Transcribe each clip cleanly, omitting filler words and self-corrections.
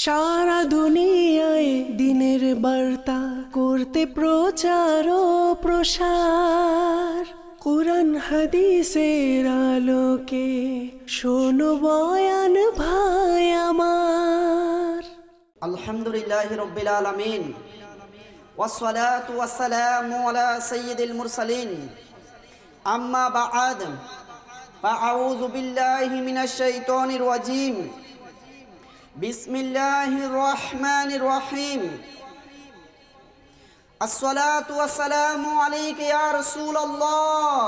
সারা দুনিয়ায় দিনের বার্তা করতে প্রচার ও প্রসার, কুরআন হাদিসের আলোকে শোনো বয়ান ভাই আমার। আলহামদুলিল্লাহি রাব্বিল আলামিন, ওয়াসসালাতু ওয়াসসালামু আলা সাইয়্যিদিল মুরসালিন, আম্মা বা'দ, ফাআউযু বিল্লাহি মিনাশ শাইতানির রাজীম। বিসমিল্লাহির রহমানির রহিম। আসসালাতু ওয়াসসালামু আলাইকা ইয়া রাসূলুল্লাহ।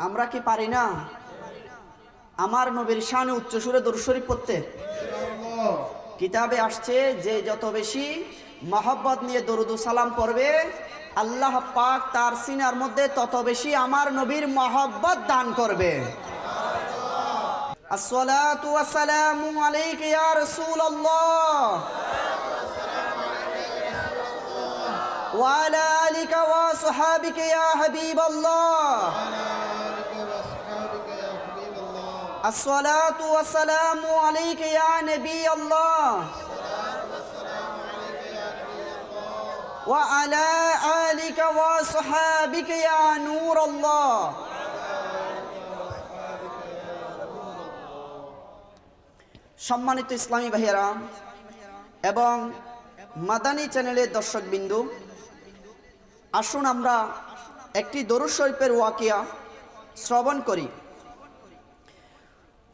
আমরা কি পারি না আমার নবীর শানে উচ্চ সুরে দরুদ শরীফ পড়তে? কিতাবে আসছে যে যত বেশি মহব্বত নিয়ে দরুদ ও সালাম পড়বে, আল্লাহ পাক তার সিনার মধ্যে তত বেশি আমার নবীর মহব্বত দান করবে। আসসালাতু ওয়াসসালামু আলাইকা ইয়া রাসূলুল্লাহ ওয়া আলা আলিকা ওয়া সাহাবিকা ইয়া হাবিবাল্লাহ। আসসালাতু ওয়াসসালামু আলাইকা ইয়া নবী আল্লাহ ওয়া আলা আলিকা ওয়া সাহাবিকা ইয়া নূর আল্লাহ। সম্মানিত ইসলামী ভাইয়েরা এবং মাদানী চ্যানেলের দর্শকবিন্দু, আসুন আমরা একটি দরুদ শরীফের ওয়াকিয়া শ্রবণ করি।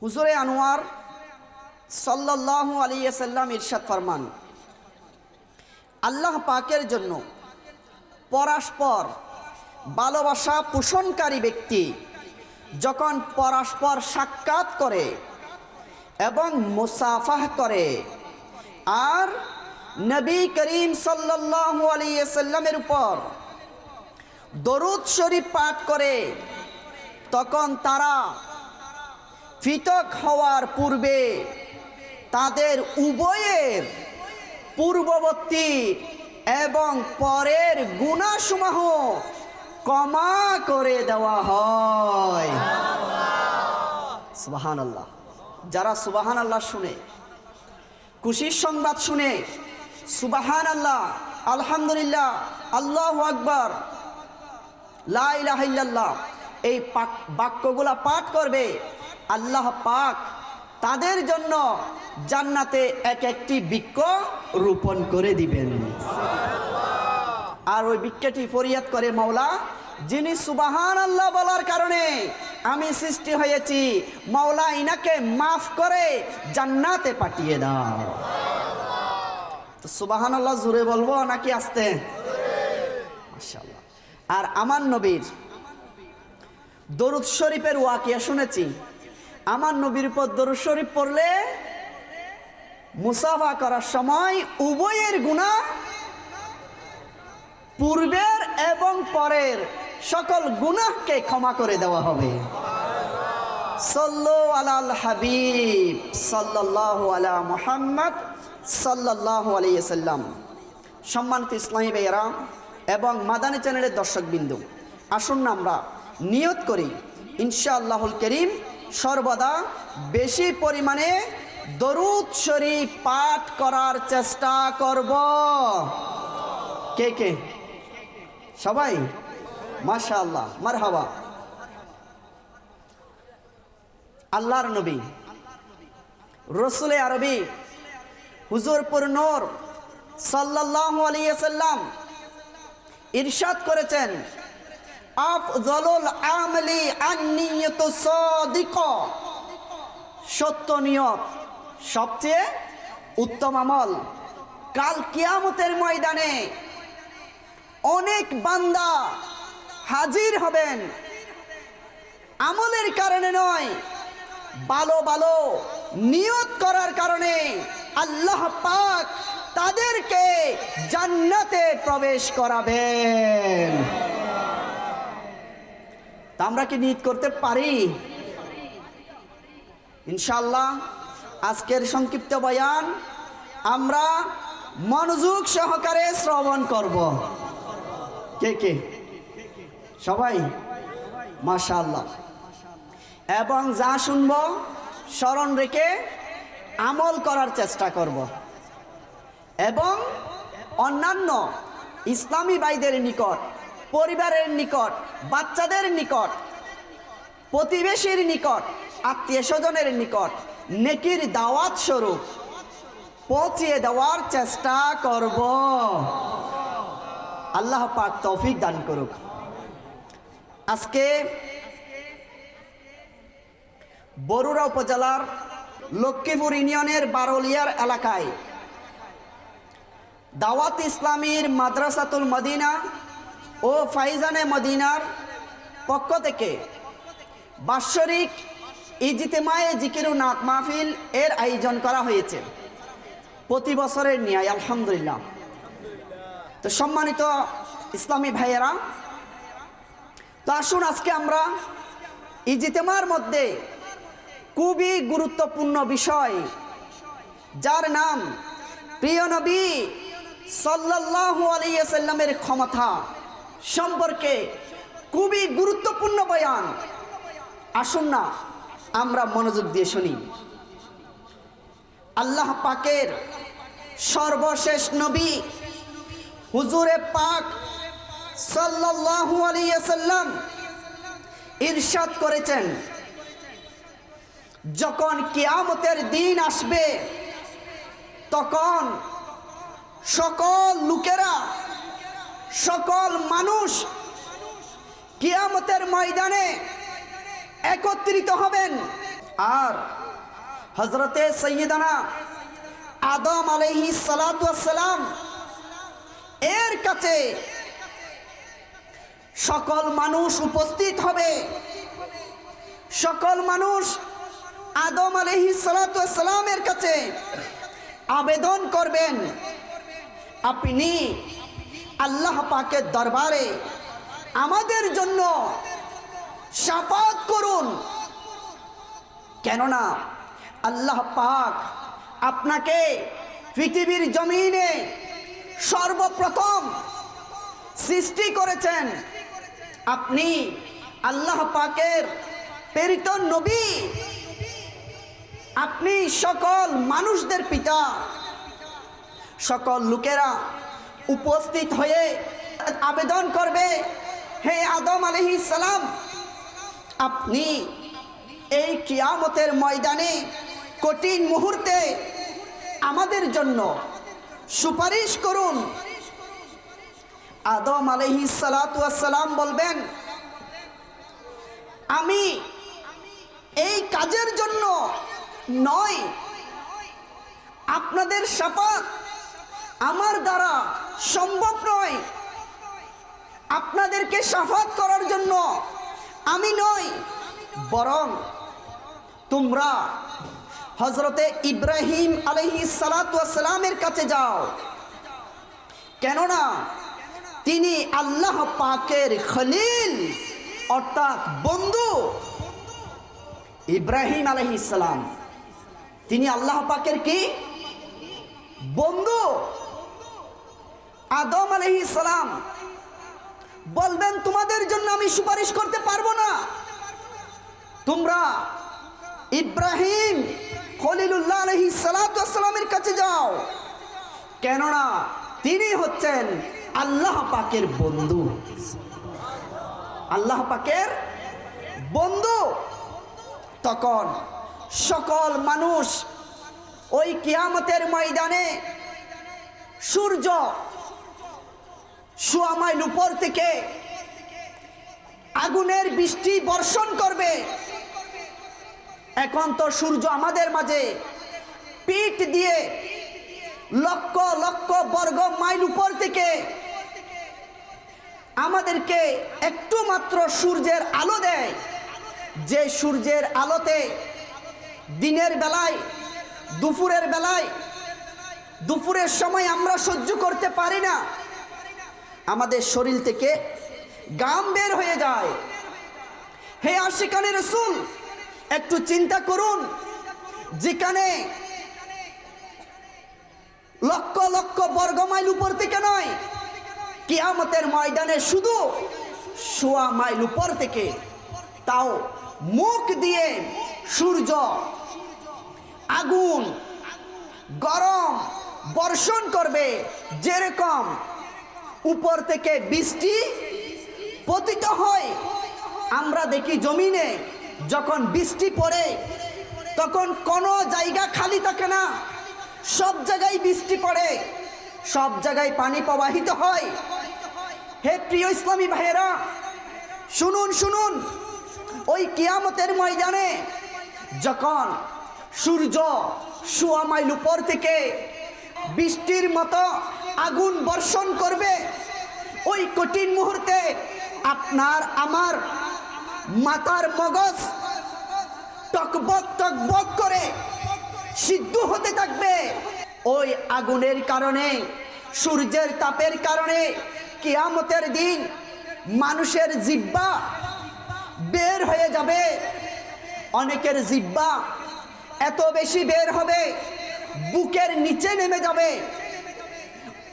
হুজুরে আনোয়ার সাল্লাল্লাহু আলাইহি ওয়াসাল্লাম ইরশাদ ফরমান, আল্লাহ পাকের জন্য পরস্পর ভালোবাসা পোষণকারী ব্যক্তি যখন পরস্পর সাক্ষাৎ করে এবং মুসাফাহ করে আর নবী করিম সাল্লাল্লাহু আলাইহি ওয়াসাল্লামের উপর দরুদ শরীফ পাঠ করে, তখন তারা পৃথক হওয়ার পূর্বে তাদের উভয়ের পূর্ববর্তী এবং পরের গুনাহসমূহ ক্ষমা করে দেওয়া হয়। সুবহানাল্লাহ। যারা সুবহানাল্লাহ শুনে, খুশির সংবাদ শুনে সুবহানাল্লাহ, আলহামদুলিল্লাহ, আল্লাহু আকবার, লা ইলাহা ইল্লাল্লাহ এই বাক্যগুলা পাঠ করবে, আল্লাহ পাক তাদের জন্য জান্নাতে এক একটি বৃক্ষ রোপণ করে দিবেন। আর ওই বৃক্ষটি ফরিয়াদ করে, মাওলা, যিনি সুবহানাল্লাহ বলার কারণে আমি সৃষ্টি হয়েছি, মাওলা ইনাকে মাফ করে জান্নাতে পাঠিয়ে দাও। তো সুবহানাল্লাহ জোরে বলবো নাকি আস্তে? মাশাআল্লাহ। আর আমার নবীর দরুদ শরীফের ওয়াকিয়া শুনেছি, আমার নবীর উপর দরুদ শরীফ পড়লে মুসাফা করার সময় উভয়ের গুনাহ, পূর্বের এবং পরের সকল গুনাহকে ক্ষমা করে দেওয়া হবে। সাল্লু আলাল হাবিব সাল্লাল্লাহু আলা মুহাম্মদ সাল্লাল্লাহু আলাইহি ওয়াসাল্লাম। সম্মানিত ইসলামী ভাইয়েরা এবং মাদানী চ্যানেলের দর্শকবৃন্দ, আসুন না আমরা নিয়ত করি ইনশাআল্লাহুল কারীম সর্বদা বেশি পরিমাণে দরুদ শরীফ পাঠ করার চেষ্টা করব। কে কে? সবাই? মাশাআল্লাহ, মারহাবা। আল্লাহর নবী রসুলে আরবি হুজুরপুর নূর সাল্লাল্লাহু আলাইহি ওয়াসাল্লাম ইরশাদ করেছেন, আফযলুল আমলি আন-নিয়্যাতু সাদিকা। সত্য নিয়ত সবচেয়ে উত্তম আমল। কাল কিয়ামতের ময়দানে অনেক বান্দা হাজির হবেন, আমলের কারণে নয়, ভালো ভালো নিয়ত করার কারণে আল্লাহ পাক তাদেরকে জান্নাতে প্রবেশ করাবেন। তা আমরা কি নিয়ত করতে পারি? ইনশাআল্লাহ আজকের সংক্ষিপ্ত বয়ান আমরা মনোযোগ সহকারে শ্রবণ করব। কে কে? সবাই? মাশাআল্লাহ। এবং যা শুনবো স্মরণ রেখে আমল করার চেষ্টা করব এবং অন্যান্য ইসলামী ভাইদের নিকট, পরিবারের নিকট, বাচ্চাদের নিকট, প্রতিবেশীর নিকট, আত্মীয় স্বজনের নিকট নেকির দাওয়াত স্বরূপ পৌঁছিয়ে দেওয়ার চেষ্টা করব। আল্লাহ পাক তৌফিক দান করুক। আজকে বরুড়া উপজেলার লক্ষ্মীপুর ইউনিয়নের বারোলিয়ার এলাকায় দাওয়াত ইসলামীর মাদ্রাসাতুল মদিনা ও ফাইজানে মদিনার পক্ষ থেকে বাৎসরিক ইজতিমায়ে জিকিরুন্নাথ মাহফিল এর আয়োজন করা হয়েছে প্রতি বছরের ন্যায়, আলহামদুলিল্লাহ। তো সম্মানিত ইসলামী ভাইয়েরা, তো আসুন আজকে আমরা ইজতিমার মধ্যে খুবই গুরুত্বপূর্ণ বিষয়, যার নাম প্রিয় নবী সাল্লাল্লাহু আলাইহি ওয়াসাল্লামের ক্ষমতা সম্পর্কে খুবই গুরুত্বপূর্ণ বয়ান। আসুন না আমরা মনোযোগ দিয়ে শুনি। আল্লাহ পাকের সর্বশেষ নবী হুজুরে পাক সাল্লাল্লাহু আলাইহি ওয়াসাল্লাম ইরশাদ করেছেন, যখন কিয়ামতের দিন আসবে তখন সকল লোকেরা, সকল মানুষ কিয়ামতের ময়দানে একত্রিত হবেন। আর হযরতে সাইয়্যিদানা আদম আলাইহিস সালাতু ওয়াস সালাম এর কাছে সকল মানুষ উপস্থিত হবে। সকল মানুষ আদম আলাইহিস সালাতু ওয়াস সালামের কাছে আবেদন করবেন, আপনি আল্লাহ পাকের দরবারে আমাদের জন্য শাফাত করুন, কেননা আল্লাহ পাক আপনাকে পৃথিবীর জমিনে সর্বপ্রথম সৃষ্টি করেছেন। আপনি আল্লাহ পাকের প্রেরিত নবী, আপনি সকল মানুষদের পিতা। সকল লোকেরা উপস্থিত হয়ে আবেদন করবে, হে আদম আলাইহিস সালাম, আপনি এই কিয়ামতের ময়দানে কঠিন মুহূর্তে আমাদের জন্য সুপারিশ করুন। আদম আলাইহিস সালাতু ওয়াস সালাম বলবেন, আমি এই কাজের জন্য নয়, আপনাদের শাফাত আমার দ্বারা সম্ভব নয়, আপনাদেরকে শাফাত করার জন্য আমি নই, বরং তোমরা হযরতে ইব্রাহিম আলাইহিস সালাতু ওয়াস সালামের কাছে যাও, কেননা তিনি আল্লাহ পাকের খলিল অর্থাৎ বন্ধু। ইব্রাহিম আলাইহিস সালাম তিনি আল্লাহ পাকের কি বন্ধু। আদম আলাইহিস সালাম বলবেন, তোমাদের জন্য আমি সুপারিশ করতে পারবো না, তোমরা ইব্রাহিম খলিলুল্লাহ আলাইহিস সালাতু ওয়াস সালামের কাছে যাও, কেননা তিনি হচ্ছেন আল্লাহ পাকের বন্ধু। আল্লাহ পাকের বন্ধু। তখন সকল মানুষ ওই কিয়ামতের ময়দানে সূর্য সোয়া মাইল উপর থেকে আগুনের বৃষ্টি বর্ষণ করবে। এখন তো সূর্য আমাদের মাঝে পিঠ দিয়ে লক্ষ লক্ষ বর্গ মাইল উপর থেকে আমাদেরকে একটু মাত্র সূর্যের আলো দেয়, যে সূর্যের আলোতে দিনের বেলায়, দুপুরের বেলায়, দুপুরের সময় আমরা সহ্য করতে পারি না, আমাদের শরীর থেকে ঘাম বের হয়ে যায়। হে আশিকানে রাসূল, একটু চিন্তা করুন, যেখানে লক্ষ লক্ষ বর্গমাইল উপর থেকে নয়, কিয়ামতের ময়দানে শুধু সোয়া মাইল উপর থেকে, তাও মুখ দিয়ে সূর্য আগুন গরম বর্ষণ করবে, যেরকম উপর থেকে বৃষ্টি পতিত হয়। আমরা দেখি জমিনে যখন বৃষ্টি পড়ে তখন কোনো জায়গা খালি থাকে না, সব জায়গায় বৃষ্টি পড়ে, সব জায়গায় পানি প্রবাহিত হয়। হে প্রিয় ইসলামী ভাইয়েরা, শুনুন শুনুন, ওই কিয়ামতের ময়দানে যখন সূর্য 100 মাইল উপর থেকে বৃষ্টির মতো আগুন বর্ষণ করবে, ওই কঠিন মুহূর্তে আপনার আমার মাথার মগজ টকবক টকবক করে সিদ্ধ হতে থাকবে। ওই আগুনের কারণে, সূর্যের তাপের কারণে কিয়ামতের দিন মানুষের জিহ্বা বের হয়ে যাবে। অনেকের জিহ্বা এত বেশি বের হবে বুকের নিচে নেমে যাবে।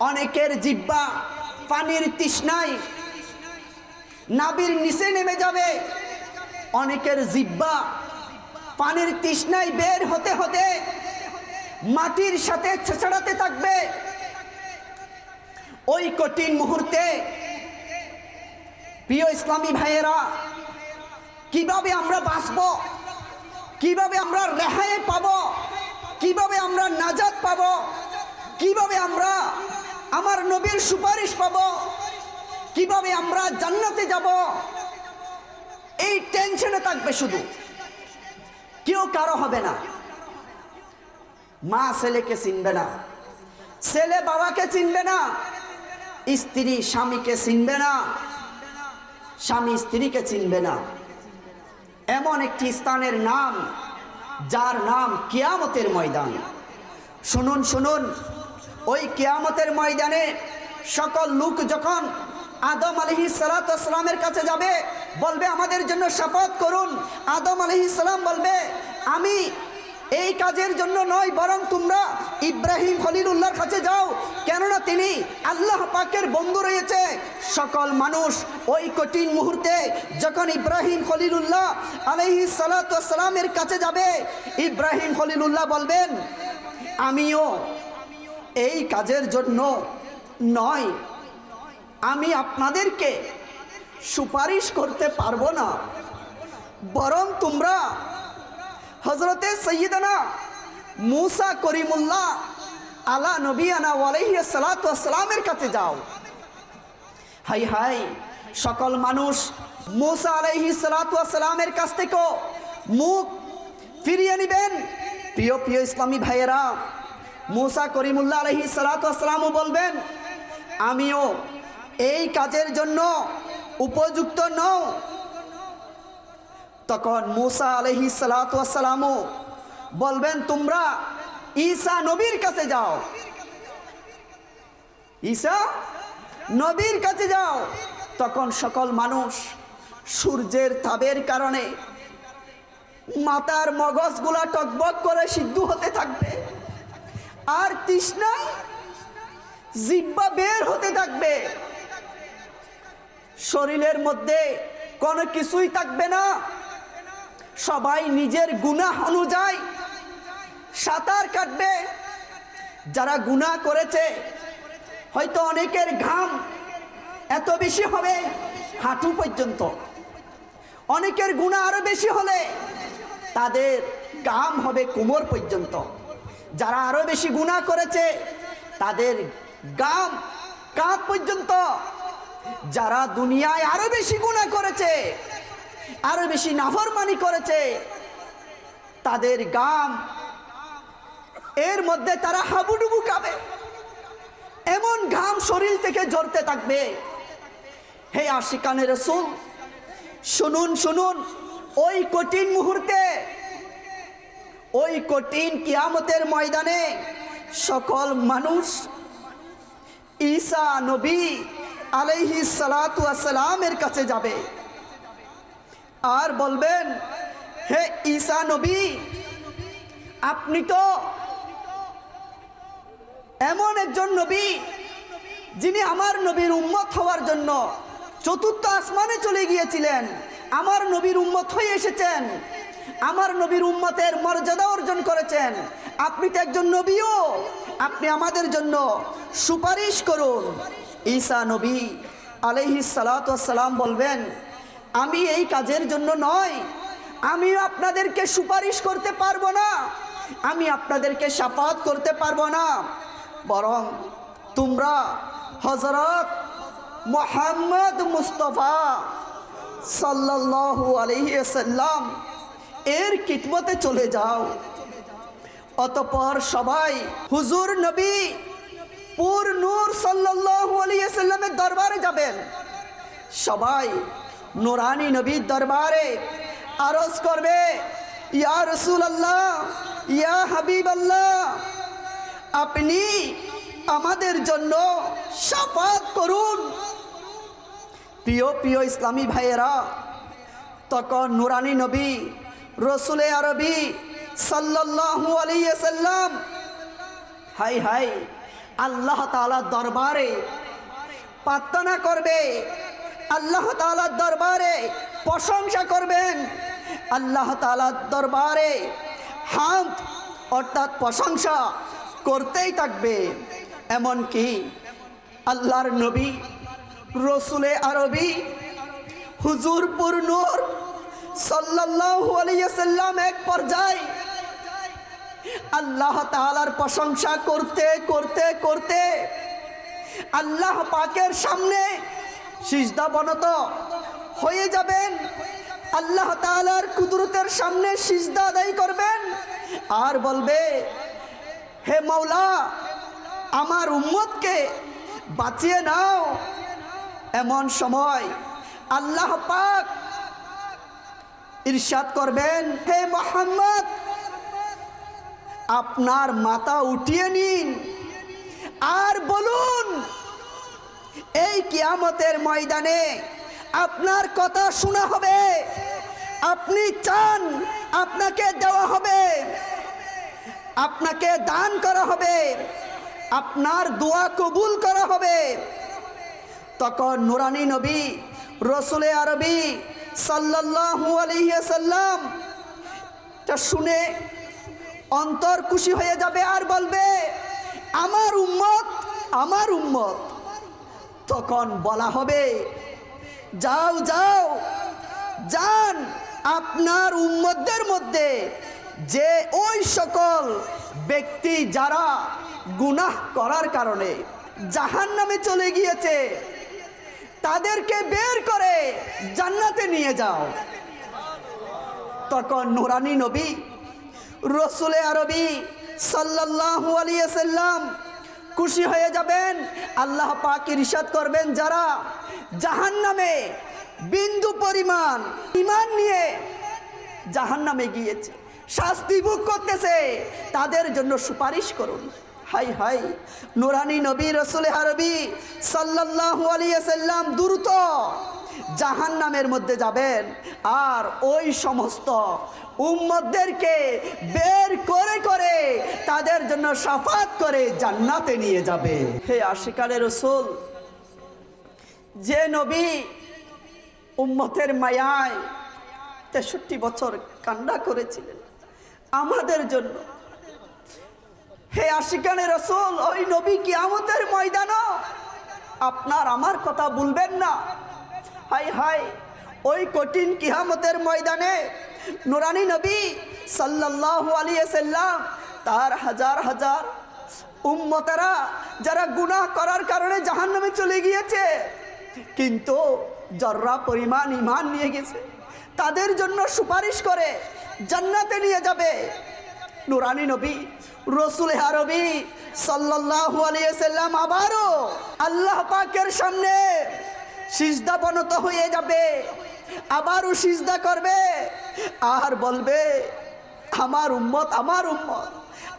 অনেকের জিহ্বা পানির তৃষ্ণায় নাভির নিচে নেমে যাবে। অনেকের জিহ্বা পানির তৃষ্ণায় বের হতে হতে মাটির সাথে ছেঁচড়াতে থাকবে। ওই কঠিন মুহূর্তে প্রিয় ইসলামী ভাইয়েরা, কিভাবে আমরা বাঁচব, কিভাবে আমরা রেহাই পাব, কিভাবে আমরা নাজাত পাব, কিভাবে আমরা আমার নবীর সুপারিশ পাব, কিভাবে আমরা জান্নাতে যাব, এই টেনশনে থাকবে। শুধু কেউ কারো হবে না। মা ছেলেকে চিনবে না, ছেলে বাবাকে চিনবে না, স্ত্রী স্বামীকে চিনবে না, স্বামী স্ত্রীকে চিনবে না। এমন একটি স্থানের নাম, যার নাম কিয়ামতের ময়দান। শুনুন শুনুন, ওই কিয়ামতের ময়দানে সকল লোক যখন আদম আলাইহিস সালাতু ওয়াস সালামের কাছে যাবে, বলবে আমাদের জন্য শাফাত করুন। আদম আলাইহিস সালাম বলবে, আমি এই কাজের জন্য নয়, বরং তোমরা ইব্রাহিম খলিলুল্লাহর কাছে যাও, কেননা তিনি আল্লাহ পাকের বন্ধু রয়েছে। সকল মানুষ ওই কঠিন মুহূর্তে যখন ইব্রাহিম খলিলুল্লাহ আলাইহিস সালাতু ওয়াস সালামের কাছে যাবে, ইব্রাহিম খলিলুল্লাহ বলবেন, আমিও এই কাজের জন্য নয়, আমি আপনাদেরকে সুপারিশ করতে পারবো না, বরং তোমরা হযরতে সাইয়্যিদানা মুসা করিমুল্লাহ আলা নবিয়ানা আলাইহিস সালাতু ওয়াস সালামের কাছে যাও। হাই হাই, সকল মানুষ মুসা আলাইহিস সালাতু ওয়াস সালামের কাছ থেকে মুখ ফিরিয়ে নেবেন। প্রিয় প্রিয় ইসলামী ভাইয়েরা, মুসা করিমুল্লাহ আলাইহিস সালাতু ওয়াস সালামও বলবেন, আমিও এই কাজের জন্য উপযুক্ত নও। তখন মুসা আলাইহিস সালাতু ওয়াস সালামও বলবেন, তোমরা ঈসা নবীর কাছে যাও, ঈসা নবীর কাছে যাও। তখন সকল মানুষ সূর্যের তাপের কারণে মাথার মগজগুলা টকবক করে সিদ্ধ হতে থাকবে, আর তৃষ্ণায় জিহ্বা বের হতে থাকবে। শরীরের মধ্যে কোনো কিছুই থাকবে না, সবাই নিজের গুনাহ অনুযায়ী সাঁতার কাটবে। যারা গুনাহ করেছে, হয়তো অনেকের ঘাম এত বেশি হবে হাঁটু পর্যন্ত, অনেকের গুনাহ আরো বেশি হলে তাদের ঘাম হবে কোমর পর্যন্ত। যারা আরো বেশি গুনাহ করেছে তাদের ঘাম কাঁধ পর্যন্ত। যারা দুনিয়ায় আরো বেশি গুনাহ করেছে, আরো বেশি নাফরমানি করেছে, তাদের ঘাম এর মধ্যে তারা হাবুডুবু খাবে, এমন ঘাম শরীর থেকে ঝরতে থাকবে। হে আশিকানে রাসূল, শুনুন শুনুন, ওই কঠিন মুহূর্তে, ওই কঠিন কিয়ামতের ময়দানে সকল মানুষ ঈসা নবী আলাইহিস সালাতু ওয়াস সালামের কাছে যাবে আর বলবেন, হে ঈসা নবী, আপনি তো এমন একজন নবী যিনি আমার নবীর উম্মত হওয়ার জন্য চতুর্থ আসমানে চলে গিয়েছিলেন, আমার নবীর উম্মত হয়ে এসেছেন। আমার নবীর উম্মতের মর্যাদা অর্জন করেছেন, আপনি তো একজন নবীও, আপনি আমাদের জন্য সুপারিশ করুন। ঈসা নবী আলাইহিস সালাতু ওয়াস সালাম বলবেন, আমি এই কাজের জন্য নয়, আমি আপনাদেরকে সুপারিশ করতে পারবো না, আমি আপনাদেরকে শাফাত করতে পারবো না, বরং তোমরা হযরত মুহাম্মদ মুস্তাফা সাল্লাল্লাহু আলাইহি ওয়াসাল্লাম এর খিদমতে চলে যাও। অতঃপর সবাই হুজুর নবী পুর নূর সাল্লাল্লাহু আলাইহি ওয়াসাল্লামের দরবারে যাবেন। সবাই নুরানি নবীর দরবারে আরজ করবে, ইয়া রাসূলুল্লাহ, ইয়া হাবিবাল্লাহ, আপনি আমাদের জন্য শাফাত করুন। প্রিয় প্রিয় ইসলামী ভাইয়েরা, তখন নুরানি নবী রসুলে আরবি সাল্লাল্লাহু আলাইহি ওয়াসাল্লাম হাই হাই আল্লাহ তাআলার দরবারে প্রার্থনা করবে, আল্লাহ তাআলার দরবারে প্রশংসা করবেন, আল্লাহ তাআলার দরবারে হামদ অর্থাৎ প্রশংসা করতেই থাকবে। এমনকি আল্লাহর নবী রসুলে আরবি হুজুর পুর নূর সাল্লাল্লাহু আলাইহি ওয়াসাল্লাম এক পর্যায়ে আল্লাহ তাআলার প্রশংসা করতে করতে করতে আল্লাহ পাকের সামনে সিজদাবনত হয়ে যাবেন, আল্লাহ তাআলার কুদরতের সামনে সিজদা আদায় করবেন আর বলবে, হে মাওলা, আমার উম্মতকে বাঁচিয়ে নাও। এমন সময় আল্লাহ পাক ইরশাদ করবেন, হে মুহাম্মদ, আপনার মাথা উঠিয়ে নিন আর বলুন, এই কিয়ামতের ময়দানে আপনার কথা শোনা হবে, আপনি চান আপনাকে দেওয়া হবে, আপনাকে দান করা হবে, আপনার দোয়া কবুল করা হবে। তখন নুরানি নবী রসুলে আরবি সাল্লাল্লাহু আলাইহি ওয়াসাল্লাম তা শুনে অন্তর খুশি হয়ে যাবে আর বলবে, আমার উম্মত, আমার উম্মত। তখন বলা হবে, যাও যাও, যান আপনার উম্মতদের মধ্যে যে ওই সকল ব্যক্তি যারা গুনাহ করার কারণে জাহান্নামে চলে গিয়েছে তাদেরকে বের করে জান্নাতে নিয়ে যাও। তখন নুরানি নবী রসুলে আরবি সাল্লাল্লাহু আলাইহি ওয়াসাল্লাম খুশি হয়ে যাবেন, আল্লাহ পাক ইরশাদ করবেন, যারা জাহান্নামে বিন্দু পরিমাণ ঈমান নিয়ে জাহান্নামে গিয়েছে, শাস্তি ভোগ করতেছে, তাদের জন্য সুপারিশ করুন। হাই হাই, নুরানি নবী রসুল আরবি সাল্লাল্লাহু আলাইহি ওয়াসাল্লাম দ্রুত জাহান্নামের মধ্যে যাবেন আর ওই সমস্ত উম্মতদেরকে বের করে করে তাদের জন্য শাফাত করে জান্নাতে নিয়ে যাবে। হে আশিকানে রসুল, যে নবী উম্মতের মায়ায় 63 বছর কান্না করেছিলেন আমাদের জন্য, হে আশিকানে রসুল, ওই নবী কিয়ামতের ময়দানও আপনার আমার কথা বলবেন না। হাই হাই, ওই কঠিন কিয়ামতের ময়দানে নুরানি নবী সাল্লাল্লাহু আলাইহি ওয়াসাল্লাম তার হাজার হাজার উম্মতেরা যারা গুনাহ করার কারণে জাহান্নামে চলে গিয়েছে কিন্তু জর্রা পরিমাণ ঈমান নিয়ে গেছে, তাদের জন্য সুপারিশ করে জান্নাতে নিয়ে যাবে। নুরানি নবী রসুল আরবি সাল্লাল্লাহু আলাইহি ওয়াসাল্লাম আবারও আল্লাহ পাকের সামনে সিজদাবনত হয়ে যাবে, আবারও সিজদা করবে আর বলবে, আমার উম্মত, আমার উম্মত।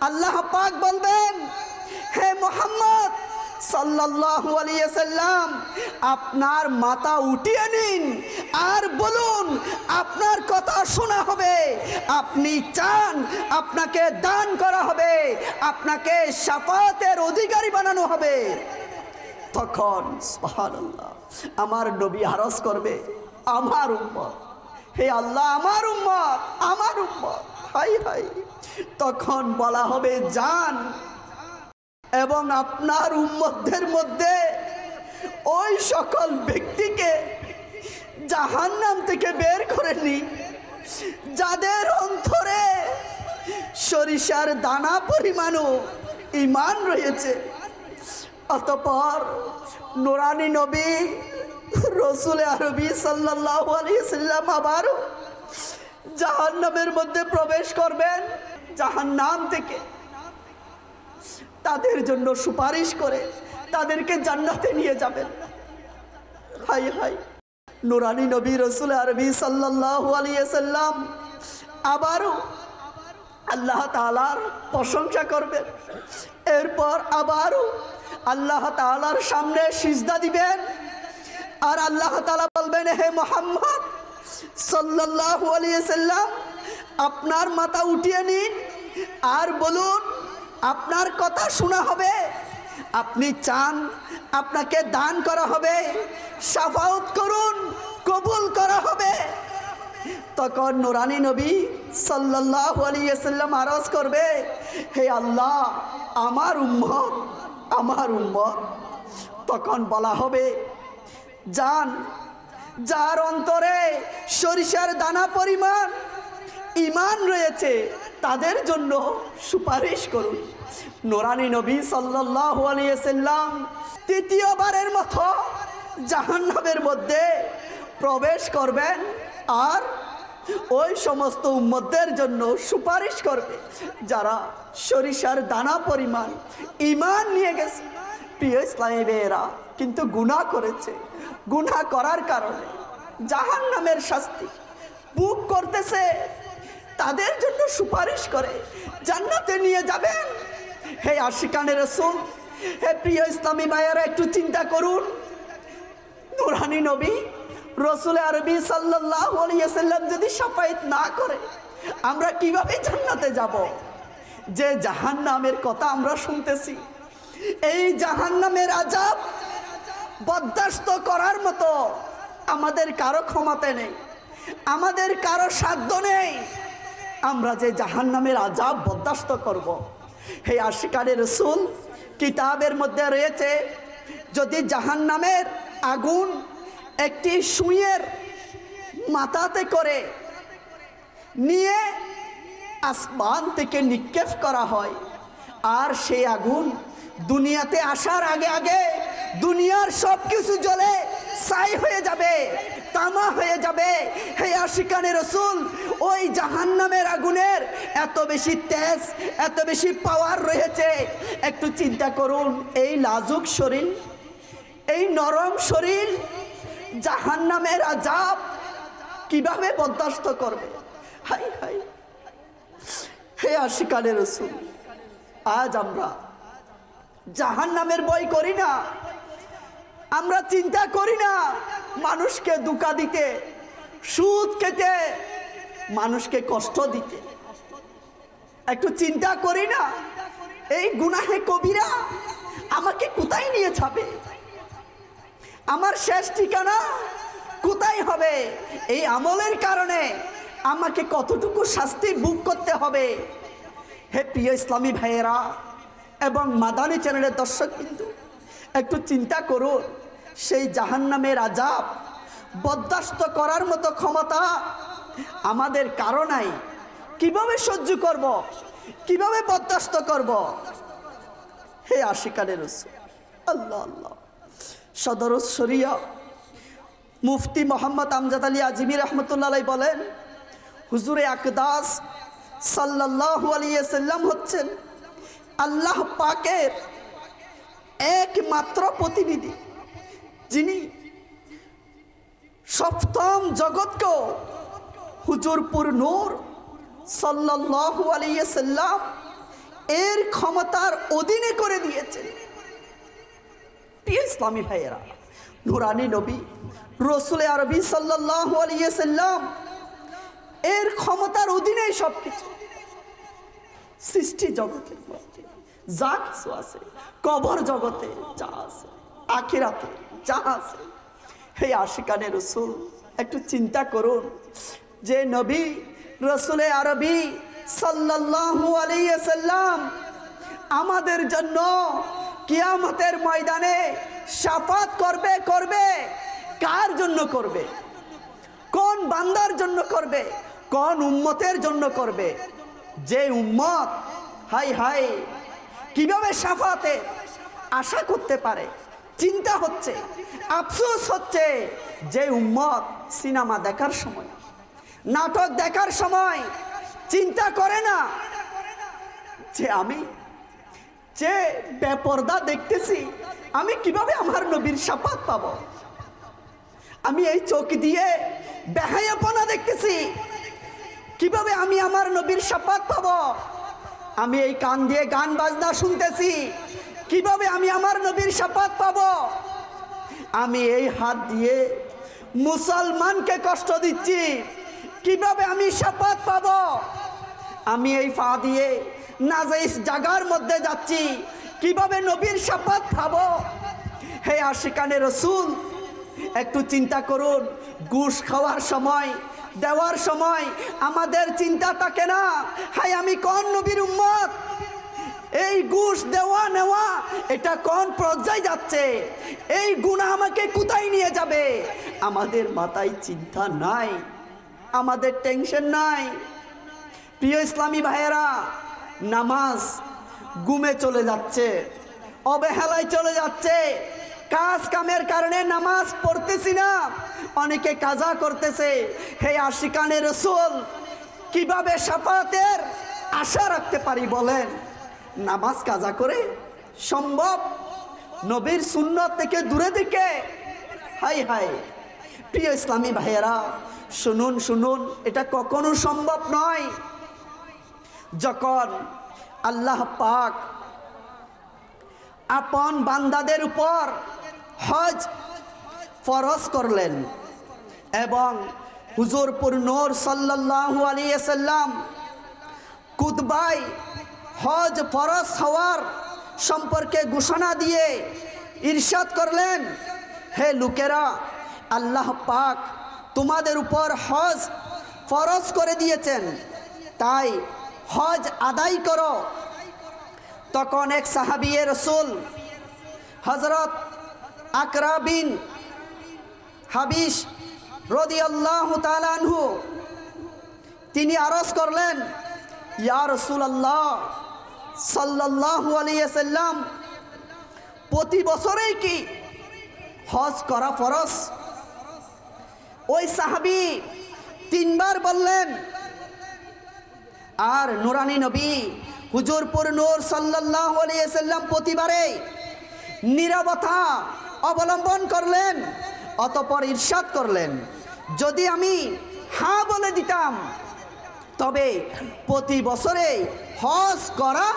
আল্লাহ পাক বলবেন, হে মুহাম্মদ সাল্লাল্লাহু আলাইহি ওয়াসাল্লাম, আপনার মাথা উঠিয়ে নিন আর বলুন, আপনার কথা শোনা হবে, আপনি চান আপনাকে দান করা হবে, আপনাকে শাফাতের অধিকারী বানানো হবে। তখন সুবহানাল্লাহ আমার নবী আরজ করবে, আমার উম্মত, হে আল্লাহ আমার উম্মত, আমার উম্মত, হাই হাই। তখন বলা হবে যান এবং আপনার উম্মতদের মধ্যে ওই সকল ব্যক্তিকে জাহান্নাম থেকে বের করে নিন যাদের অন্তরে সরিষার দানা পরিমাণও ঈমান রয়েছে। অতঃপর নুরানি নবী রসুল আরবি সাল্লাল্লাহু আলাইহি সাল্লাম আবারও জাহান্নামের মধ্যে প্রবেশ করবেন, জাহান্নাম থেকে তাদের জন্য সুপারিশ করে তাদেরকে জান্নাতে নিয়ে যাবেন। হাই হাই, নুরানি নবী রসুল আরবি সাল্লাল্লাহু আলাইহি সাল্লাম আবারও আল্লাহ তাআলার প্রশংসা করবেন। এরপর আবারও আল্লাহ তাআলার সামনে সিজদা দিবেন আর আল্লাহ তাআলা বলবেন, হে মুহাম্মদ সাল্লাল্লাহু আলাইহি সাল্লাম, আপনার মাথা উঠিয়ে নিন আর বলুন, আপনার কথা শোনা হবে। আপনি চান আপনাকে দান করা হবে, শাফাআত করুন, কবুল করা হবে। তখন নুরানি নবী সাল্লাল্লাহু আলাইহি সাল্লাম আরজ করবে, হে আল্লাহ আমার উম্মত, আমার উম্মত। তখন বলা হবে যান, যার অন্তরে সরিষার দানা পরিমাণ ঈমান রয়েছে তাদের জন্য সুপারিশ করুন। নুরানি নবী সাল্লাল্লাহু আলাইহি সাল্লাম তৃতীয়বারের মতো জাহান্নামের মধ্যে প্রবেশ করবেন আর ওই সমস্ত উম্মতদের জন্য সুপারিশ করবে যারা সরিষার দানা পরিমাণ ঈমান নিয়ে গেছে। প্রিয় ইসলামী ভাইয়েরা, কিন্তু গুনাহ করেছে, গুনাহ করার কারণে জাহান্নামের শাস্তি ভোগ করতেছে, তাদের জন্য সুপারিশ করে জান্নাতে নিয়ে যাবেন। হে আশিকানে রাসূল, হে প্রিয় ইসলামী ভাইয়েরা, একটু চিন্তা করুন, নুরানি নবী রসুল আরবি সাল্লাল্লাহু আলাইহি সাল্লাম যদি শাফায়াত না করে আমরা কিভাবে জান্নাতে যাব? যে জাহান্নামের কথা আমরা শুনতেছি, এই জাহান্নামের আযাব বরদাস্ত করার মতো আমাদের কারো ক্ষমতা নেই, আমাদের কারো সাধ্য নেই। আমরা যে জাহান্নামের আযাব বরদাস্ত করব। হে আশিকানে রাসূল, কিতাবের মধ্যে রয়েছে যদি জাহান্নামের আগুন একটি সুইয়ের মাথাতে করে নিয়ে আসমান থেকে নিক্ষেপ করা হয় আর সেই আগুন দুনিয়াতে আসার আগে আগে দুনিয়ার সব কিছু জ্বলে ছাই হয়ে যাবে, তামা হয়ে যাবে। হে আশিকানে রাসূল, ওই জাহান্নামের আগুনের এত বেশি তেজ, এত বেশি পাওয়ার রয়েছে। একটু চিন্তা করুন, এই লাজুক শরীর, এই নরম শরীর জাহান্নামের আযাব কিভাবে বরদাস্ত করবে? High high. হে আশিকানে রাসূল, আজ আমরা জাহান্নামের ভয় করি না, আমরা চিন্তা করি না মানুষকে ধোঁকা দিতে, সুদ খেতে, মানুষকে কষ্ট দিতে। একটু চিন্তা করি না এই গুনাহে কবিরা আমাকে কোথায় নিয়ে যাবে, আমার শেষ ঠিকানা কোথায় হবে, এই আমলের কারণে আমাকে কতটুকু শাস্তি ভোগ করতে হবে। হে প্রিয় ইসলামী ভাইয়েরা এবং মাদানী চ্যানেলের দর্শক বিন্দু, একটু চিন্তা করুন, সেই জাহান্নামের আযাব বরদাস্ত করার মতো ক্ষমতা আমাদের কারো নাই। কিভাবে সহ্য করব, কিভাবে বরদাস্ত করব? হে আশিকানে রাসূল, আল্লাহ আল্লাহ। সদর শরিয়া মুফতি মোহাম্মদ আমজাদ আলী আজিমি রহমতুল্লাহ আলাইহি বলেন, হুজুরে আকদাস সাল্লাল্লাহু আলাইহি সাল্লাম হচ্ছেন আল্লাহ পাকের একমাত্র প্রতিনিধি, যিনি সপ্তম জগৎকে হুজুরপুর নূর সাল্লাল্লাহু আলাইহি সাল্লাম এর ক্ষমতার অধীনে করে দিয়েছেন। প্রিয় ইসলামী ভাইয়েরা, নুরানি নবী রসুল আরবি সাল্লাল্লাহু আলাইহি সাল্লাম এর ক্ষমতার অধীনে সবকিছু সৃষ্টি জগতের মধ্যে যা কিছু আছে, কবর জগতে যা আছে, আখিরাতে যা আছে। হে আশিকানে রাসূল, একটু চিন্তা করুন, যে নবী রসুলে আরবি সাল্লাল্লাহু আলাইহি ওয়াসাল্লাম আমাদের জন্য কিয়ামতের ময়দানে শাফাত করবে কার জন্য করবে? কোন বান্দার জন্য করবে? কোন উম্মতের জন্য করবে? যে উম্মত হাই হাই কিভাবে শাফাতের আশা করতে পারে? চিন্তা হচ্ছে, আফসোস হচ্ছে যে উম্মত সিনেমা দেখার সময়, নাটক দেখার সময় চিন্তা করে না যে আমি যে বেপরদা দেখতেছি আমি কিভাবে আমার নবীর শাফাত পাবো। আমি এই চোখ দিয়ে বেহায়াপনা দেখতেছি, কিভাবে আমি আমার নবীর শাফাত পাবো। আমি এই কান দিয়ে গান বাজনা শুনতেছি, কিভাবে আমি আমার নবীর শাফাত পাবো। আমি এই হাত দিয়ে মুসলমানকে কষ্ট দিচ্ছি, কিভাবে আমি শাফাত পাবো। আমি এই পা দিয়ে নাজাইজ জায়গার মধ্যে যাচ্ছি, কিভাবে নবীর শাফাত পাবো। হে আশিকানে রসুল, একটু চিন্তা করুন। ঘুষ খাওয়ার সময়, দেওয়ার সময় আমাদের চিন্তা থাকে না, হাই আমি কোন নবীর উম্মত, এই ঘুষ দেওয়া নেওয়া এটা কোন পর্যায়ে যাচ্ছে, এই গুনাহ আমাকে কোথায় নিয়ে যাবে। আমাদের মাথায় চিন্তা নাই, আমাদের টেনশন নাই। প্রিয় ইসলামী ভাইয়েরা, নামাজ ঘুমে চলে যাচ্ছে, অবহেলায় চলে যাচ্ছে। কাজ কামের কারণে নামাজ পড়তেছি না, অনেকে কাজা করতেছে। হে আশিকানে রসুল, কিভাবে শাফাতের আশা রাখতে পারি বলেন? নামাজ কাজা করে সম্ভব? নবীর সুন্নত থেকে দূরে দিকে? হাই হাই প্রিয় ইসলামী ভাইয়েরা, শুনুন শুনুন, এটা কখনো সম্ভব নয়। যখন আল্লাহ পাক আপন বান্দাদের উপর হজ ফরজ করলেন এবং হুজুর নূর সাল্লাল্লাহু আলাইহি ওয়াসাল্লাম খুতবায় হজ ফরজ হওয়ার সম্পর্কে ঘোষণা দিয়ে ইরশাদ করলেন, হে লোকেরা, আল্লাহ পাক তোমাদের উপর হজ ফরজ করে দিয়েছেন, তাই হজ আদায় করো। তখন এক সাহাবিয়ে রসুল হযরত আকরা বিন হাবিশ রাদিয়াল্লাহু তাআলা আনহু তিনি আরজ করলেন, ইয়া রাসূলুল্লাহ সাল্লাল্লাহু আলাইহি ওয়াসাল্লাম, প্রতি বছরেই কি হজ করা ফরজ? ওই সাহাবী তিনবার বললেন। আর নুরানি নবী হুজুর নূর সাল্লাল্লাহু আলাইহি ওয়াসাল্লাম প্রতিবারে নীরবতা অবলম্বন করলেন। অতঃপর ইরশাদ করলেন, যদি আমি হ্যাঁ বলে দিতাম তবে প্রতি বছরে হজ করা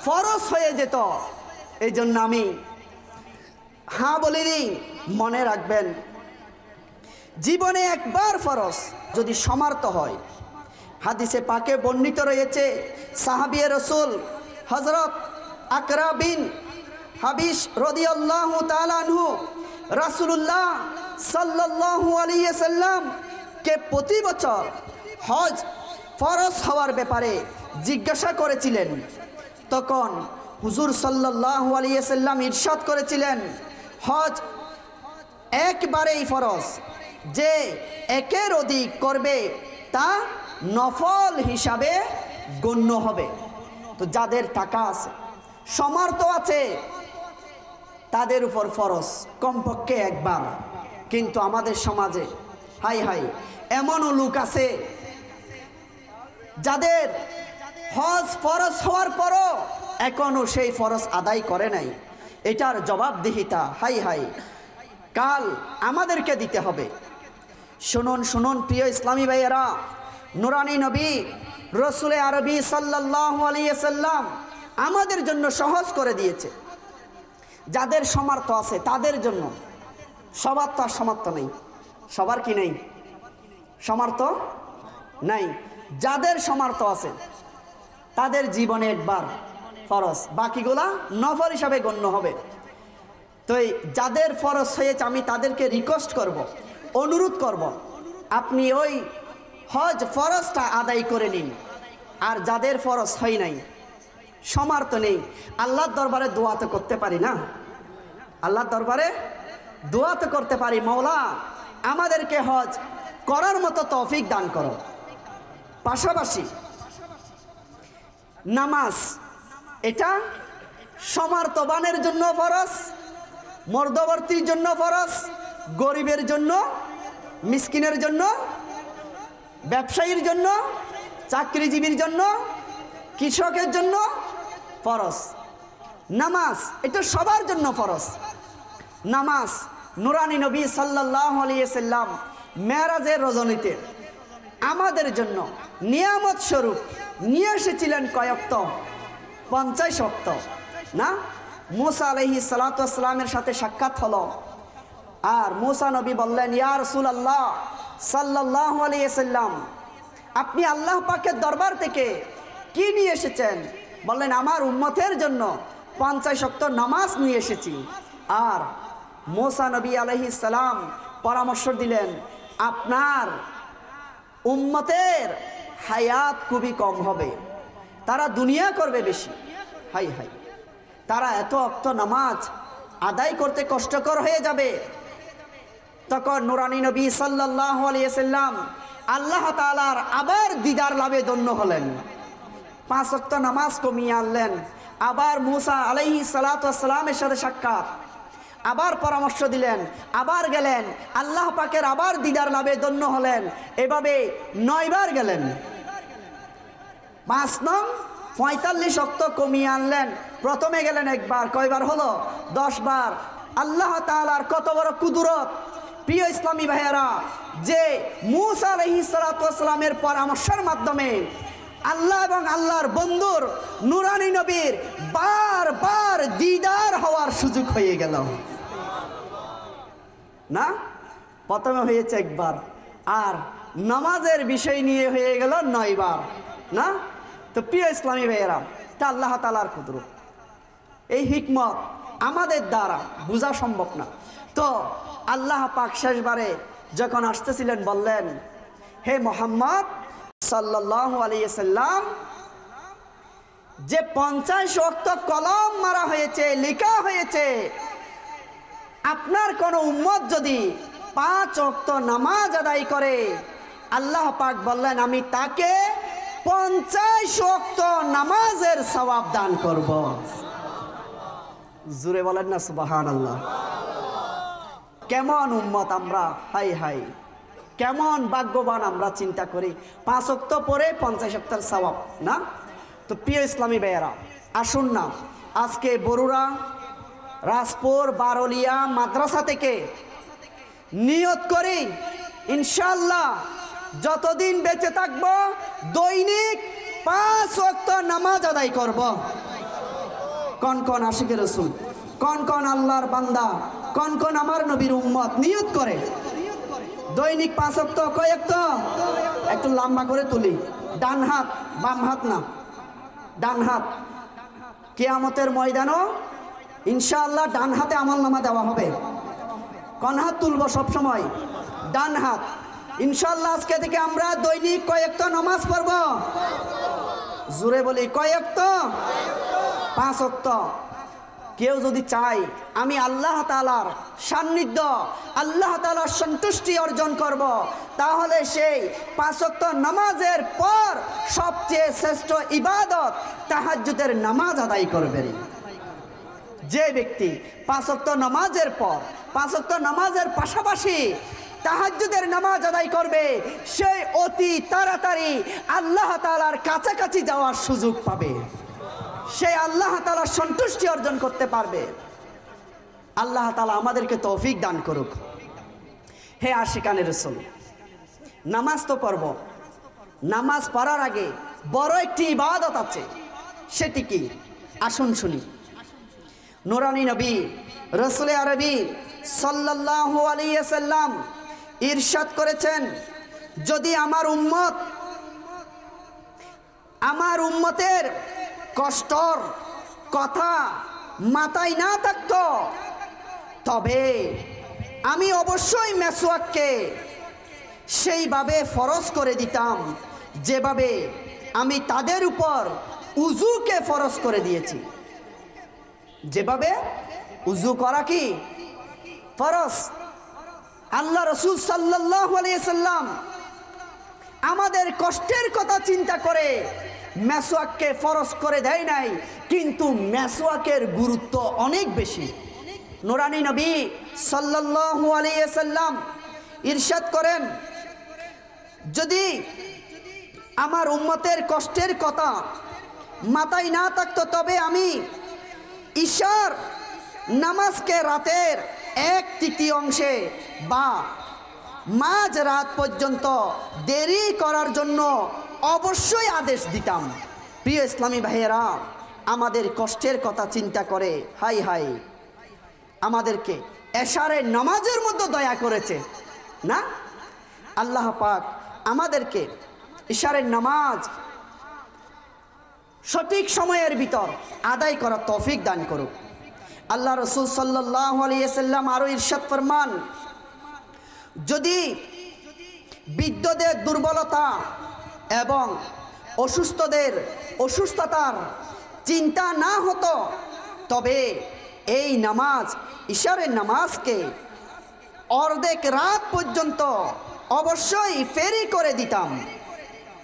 ফরজ হয়ে যেত। এই জন্য আমি হ্যাঁ বলিনি। মনে রাখবেন, জীবনে একবার ফরজ যদি সমর্থ হয়। হাদিসে পাকে বর্ণিত রয়েছে, সাহাবিয়ে রসুল হযরত আকরা বিন হাবিশ রাদিয়াল্লাহু তাআলা আনহু রাসূলুল্লাহ সাল্লাল্লাহু আলাইহি ওয়াসাল্লাম কে প্রতি বছর হজ ফরজ হওয়ার ব্যাপারে জিজ্ঞাসা করেছিলেন। তখন হুজুর সাল্লাল্লাহু আলাইহি ওয়াসাল্লাম ইরশাদ করেছিলেন, হজ একবারেই ফরজ, যে একের অধিক করবে তা নফল হিসাবে গণ্য হবে। তো যাদের টাকা আছে, সামর্থ্য আছে, তাদের উপর ফরজ কমপক্ষে একবার। কিন্তু আমাদের সমাজে হাই হাই এমনও লোক আছে যাদের হজ ফরজ হওয়ার পরও এখনো সেই ফরজ আদায় করে নাই। এটার জবাবদিহিতা হাই হাই কাল আমাদেরকে দিতে হবে। শুনুন শুনুন প্রিয় ইসলামী ভাইয়েরা, নুরানি নবী রসুলে আরবি সাল্লাল্লাহু আলাইহি ওয়াসাল্লাম আমাদের জন্য সহজ করে দিয়েছে। যাদের সামর্থ্য আছে তাদের জন্য, সবার তো আর সামর্থ্য নেই। সবার কি নেই? সামর্থ্য নাই। যাদের সামর্থ্য আছে তাদের জীবনে একবার ফরজ, বাকিগুলা নফল হিসাবে গণ্য হবে। তো যাদের ফরজ হয়েছে আমি তাদেরকে রিকোয়েস্ট করব, অনুরোধ করব, আপনি ওই হজ ফরজটা আদায় করে নিন। আর যাদের ফরজ হয় নাই, সমর্থ নেই, আল্লাহর দরবারে দোয়া তো করতে পারি না? আল্লাহর দরবারে দোয়া তো করতে পারি, মওলা আমাদেরকে হজ করার মতো তৌফিক দান করো। পাশাপাশি নামাজ, এটা সমর্থবানের জন্য ফরজ, মধ্যবর্তীর জন্য ফরজ, গরিবের জন্য, মিসকিনের জন্য, ব্যবসায়ীর জন্য, চাকরিজীবীর জন্য, কৃষকের জন্য ফরজ। নামাজ এটা সবার জন্য ফরজ। নামাজ নুরানি নবী সাল্লাল্লাহু আলাইহি ওয়াসাল্লাম মেরাজের রজনীতে আমাদের জন্য নিয়ামত স্বরূপ নিয়ে এসেছিলেন কয় ওয়াক্ত? 50 ওয়াক্ত না? মুসা আলাইহিস সালাতু ওয়াস সালামের সাথে সাক্ষাৎ হলো, আর মুসা নবী বললেন, ইয়া রাসূলুল্লাহ সাল্লাল্লাহু আলাইহি ওয়াসাল্লাম, আপনি আল্লাহ পাকের দরবার থেকে কি নিয়ে এসেছেন? বললেন, আমার উম্মতের জন্য 50 ওয়াক্ত নামাজ নিয়ে এসেছি। আর মুসা নবী আলাইহিস সালাম পরামর্শ দিলেন, আপনার উম্মতের হায়াত খুবই কম হবে, তারা দুনিয়া করবে বেশি। হাই হাই, তারা এত ওয়াক্ত নামাজ আদায় করতে কষ্টকর হয়ে যাবে। তখন নুরানি নবী সাল্লাল্লাহু আলাইহি ওয়াসাল্লাম আল্লাহ তাআলার আবার দিদার লাভে ধন্য হলেন, 5 ওয়াক্ত নামাজ কমিয়ে আনলেন। আবার মুসা আলাইহিস সালাতু ওয়াস সালামের সাথে সাক্ষাৎ, আবার পরামর্শ দিলেন, আবার গেলেন, আল্লাহ পাকের আবার দিদার লাভে ধন্য হলেন। এভাবে 9 বার গেলেন, 5 নং 45 ওয়াক্ত কমিয়ে আনলেন। প্রথমে গেলেন একবার, কয়বার হলো? 10 বার। আল্লাহ তাআলার কত বড় কুদরত প্রিয় ইসলামী ভাইয়েরা, যে মুসা আলাইহিস সালাতু ওয়াস সালামের পরামর্শের মাধ্যমে আল্লাহ এবং আল্লাহর বন্ধুর নুরানি নবীর বারবার দিদার হওয়ার সুযোগ হয়ে গেল না? প্রথমে হয়েছে একবার, আর নামাজের বিষয় নিয়ে হয়ে গেল 9 বার না? তো প্রিয় ইসলামী ভাইয়েরা, তা আল্লাহ তাআলার কুদরত, এই হিকমত আমাদের দ্বারা বোঝা সম্ভব না। তো আল্লাহ পাক শেষবারে যখন আসতেছিলেন বললেন, হে মুহাম্মদ সাল্লাল্লাহু আলাইহি ওয়াসাল্লাম, যে 50 ওয়াক্ত কলম মারা হয়েছে, লেখা হয়েছে, আপনার কোন উম্মত যদি 5 ওয়াক্ত নামাজ আদায় করে, আল্লাহ পাক বললেন, আমি তাকে 50 ওয়াক্ত নামাজের সওয়াব দান করব। জোরে বলেন না সুবহানাল্লাহ। কেমন উম্মত আমরা, হাই হাই, কেমন ভাগ্যবান আমরা। চিন্তা করি 5 ওয়াক্ত পরে 50 ওয়াক্তের সওয়াব না? তো প্রিয় ইসলামী ভাইয়েরা, আসুন না আজকে বরুড়া, রাজপুর, বারলিয়া মাদ্রাসা থেকে নিয়ত করি, ইনশাআল্লাহ যতদিন বেঁচে থাকব দৈনিক 5 ওয়াক্ত নামাজ আদায় করব। কোন কোন আশিকে রাসূল, কোন কোন আল্লাহর বান্দা, কোন কোন আমার নবীর উম্মত নিয়ত করে দৈনিক 5 ওয়াক্ত? কয় ওয়াক্ত? একটু লম্বা করে তুলি, ডান হাত, বাম হাত না, ডান হাত। কিয়ামতের ময়দানও ইনশাআল্লাহ ডান হাতে আমলনামা দেওয়া হবে। কোন হাত তুলব? সব সময় ডান হাত। ইনশাআল্লাহ আজকে থেকে আমরা দৈনিক কয় ওয়াক্ত নামাজ পড়ব? জোরে বলি, কয় ওয়াক্ত? 5 ওয়াক্ত। কেউ যদি চায় আমি আল্লাহ তাআলার সান্নিধ্য, আল্লাহ তাআলার সন্তুষ্টি অর্জন করব, তাহলে সেই 5 ওয়াক্ত নামাজের পর সবচেয়ে শ্রেষ্ঠ ইবাদত তাহাজ্জুদের নামাজ আদায় করবেন। যে ব্যক্তি 5 ওয়াক্ত নামাজের পর, 5 ওয়াক্ত নামাজের পাশাপাশি তাহাজ্জুদের নামাজ আদায় করবে, সে অতি তাড়াতাড়ি আল্লাহ তাআলার কাছাকাছি যাওয়ার সুযোগ পাবে, সে আল্লাহ তাআলার সন্তুষ্টি অর্জন করতে পারবে। আল্লাহ তাআলা আমাদেরকে তৌফিক দান করুক। হে আশিকানে রাসূল, নামাজ তো পড়ব, নামাজ পড়ার আগে বড় একটি ইবাদত আছে, সেটি কি? আসুন শুনি। নুরানি নবী রাসূলে আরবি সাল্লাল্লাহু আলাইহি ওয়াসাল্লাম ইরশাদ করেছেন, যদি আমার উম্মতের কষ্টর কথা মাথায় না থাকতো, তবে আমি অবশ্যই মেসওয়াককে সেইভাবে ফরজ করে দিতাম যেভাবে আমি তাদের উপর উযুকে ফরজ করে দিয়েছি। যেভাবে উযু করা কি ফরজ। আল্লাহ রাসূল সাল্লাল্লাহু আলাইহি সাল্লাম আমাদের কষ্টের কথা চিন্তা করে মেসওয়াককে ফরজ করে দেয় নাই, কিন্তু মেসওয়াকের গুরুত্ব অনেক বেশি। নূরানী নবী সাল্লাল্লাহু আলাইহি সাল্লাম ইরশাদ করেন, যদি আমার উম্মতের কষ্টের কথা মাথায় না থাকতো তবে আমি ঈশার নামাজকে রাতের 1/3 বা মাঝ রাত পর্যন্ত দেরি করার জন্য অবশ্যই আদেশ দিতাম। প্রিয় ইসলামী ভাইয়েরা, আমাদের কষ্টের কথা চিন্তা করে হাই হাই আমাদেরকে এশারের নামাজের মধ্যে দয়া করেছে না? আল্লাহ পাক আমাদেরকে এশারের নামাজ সঠিক সময়ের ভিতর আদায় করার তৌফিক দান করুক। আল্লাহ রাসূল সাল্লাল্লাহু আলাইহি সাল্লাম আরো ইরশাদ ফরমান, যদি বৃদ্ধদের দুর্বলতা এবং অসুস্থদের অসুস্থতার চিন্তা না হতো তবে এই নামাজ ইশারের নামাজকে অর্ধেক রাত পর্যন্ত অবশ্যই ফেরি করে দিতাম।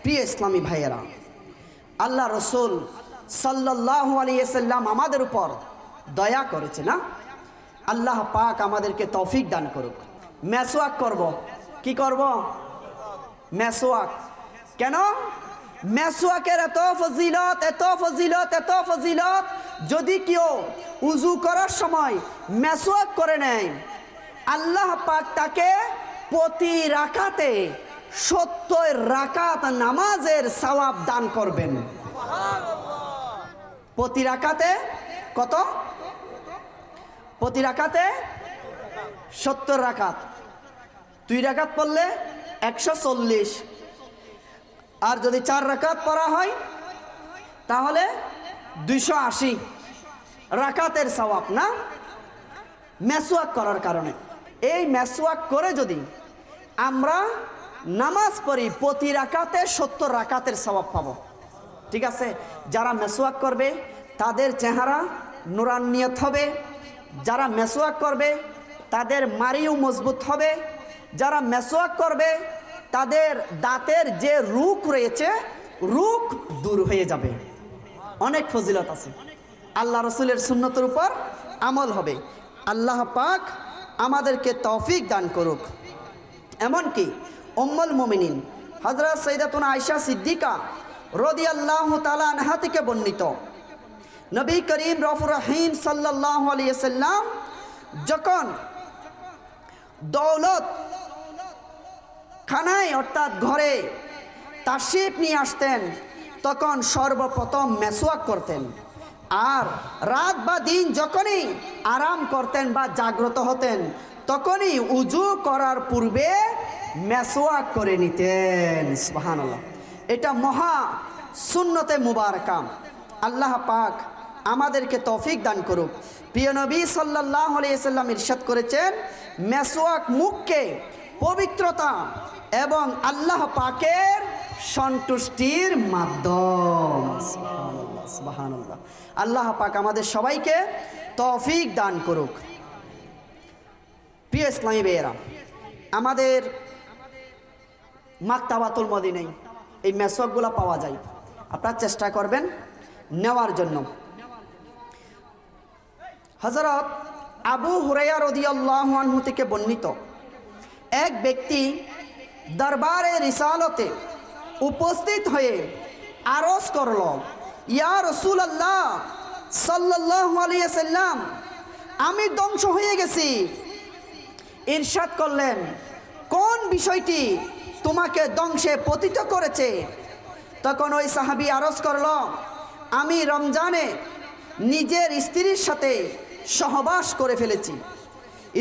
প্রিয় ইসলামী ভাইয়েরা, আল্লাহ রাসূল সাল্লাল্লাহু আলাইহি সাল্লাম আমাদের উপর দয়া করেছে না? আল্লাহ পাক আমাদেরকে তৌফিক দান করুক। মেসওয়াক করব, কি করব? মেসওয়াক। কেন? মেসওয়াকের এত ফজিলত, এত ফজিলত, এত ফজিলত, যদি কেউ উযু করার সময় মেসওয়াক করে নেয় আল্লাহ পাক তাকে প্রতি রাকাতে 70 রাকাত নামাজের সওয়াব দান করবেন। প্রতি রাকাতে কত? প্রতি রাকাতে 70 রাকাত। 2 রাকাত পড়লে 140, আর যদি 4 রাকাত পড়া হয় তাহলে 280 রাকাতের সওয়াব না? মেসওয়াক করার কারণে। এই মেসওয়াক করে যদি আমরা নামাজ পড়ি প্রতি রাকাতে 70 রাকাতের সওয়াব পাবো। ঠিক আছে? যারা মেসওয়াক করবে তাদের চেহারা নুরান্নিয়ত হবে, যারা মেসওয়াক করবে তাদের মারিও মজবুত হবে, যারা মেসওয়াক করবে তাদের দাঁতের যে রোগ রয়েছে রোগ দূর হয়ে যাবে। অনেক ফজিলত আছে। আল্লাহ রাসূলের সুন্নতের উপর আমল হবে। আল্লাহ পাক আমাদেরকে তৌফিক দান করুক। এমনকি উম্মুল মুমিনিন হযরত সাইয়্যিদাতুনা আয়েশা সিদ্দিকা রাদিয়াল্লাহু তাআলা আনহা থেকে বর্ণিত, নবী করিম রউফুর রহিম সাল্লাল্লাহু আলাইহি সাল্লাম যখন দৌলত খানায় অর্থাৎ ঘরে তাশরিফ নিয়ে আসতেন তখন সর্বপ্রথম মেসওয়াক করতেন, আর রাত বা দিন যখনই আরাম করতেন বা জাগ্রত হতেন তখনই উযু করার পূর্বে মেসওয়াক করে নিতেন। সুবহানাল্লাহ। এটা মহা সুন্নতে মুবারাকা। আল্লাহ পাক আমাদেরকে তৌফিক দান করুক। প্রিয় নবী সাল্লাল্লাহু আলাইহি সাল্লাম ইরশাদ করেছেন, মেসওয়াক মুখকে পবিত্রতা এবং আল্লাহ পাকের সন্তুষ্টির মাধ্যম। সুবহানাল্লাহ, সুবহানাল্লাহ। আল্লাহ পাক আমাদের সবাইকে তৌফিক দান করুক। প্রিয় ইসলামী ভাইয়েরা, আমাদের মাকতাবাতুল মদিনায় এই মেসওয়াকগুলো পাওয়া যায়। আপনারা চেষ্টা করবেন নেওয়ার জন্য। হযরত আবু হুরায়রা রাদিয়াল্লাহু আনহু থেকে বর্ণিত, এক ব্যক্তি দরবারে রিসালতে উপস্থিত হয়ে আরজ করল, ইয়া রাসূলুল্লাহ সাল্লাল্লাহু আলাইহি সাল্লাম, আমি ধ্বংস হয়ে গেছি। ইরশাদ করলেন, কোন বিষয়টি তোমাকে ধ্বংসে পতিত করেছে? তখন ওই সাহাবী আরজ করল, আমি রমজানে নিজের স্ত্রীর সাথে সহবাস করে ফেলেছি।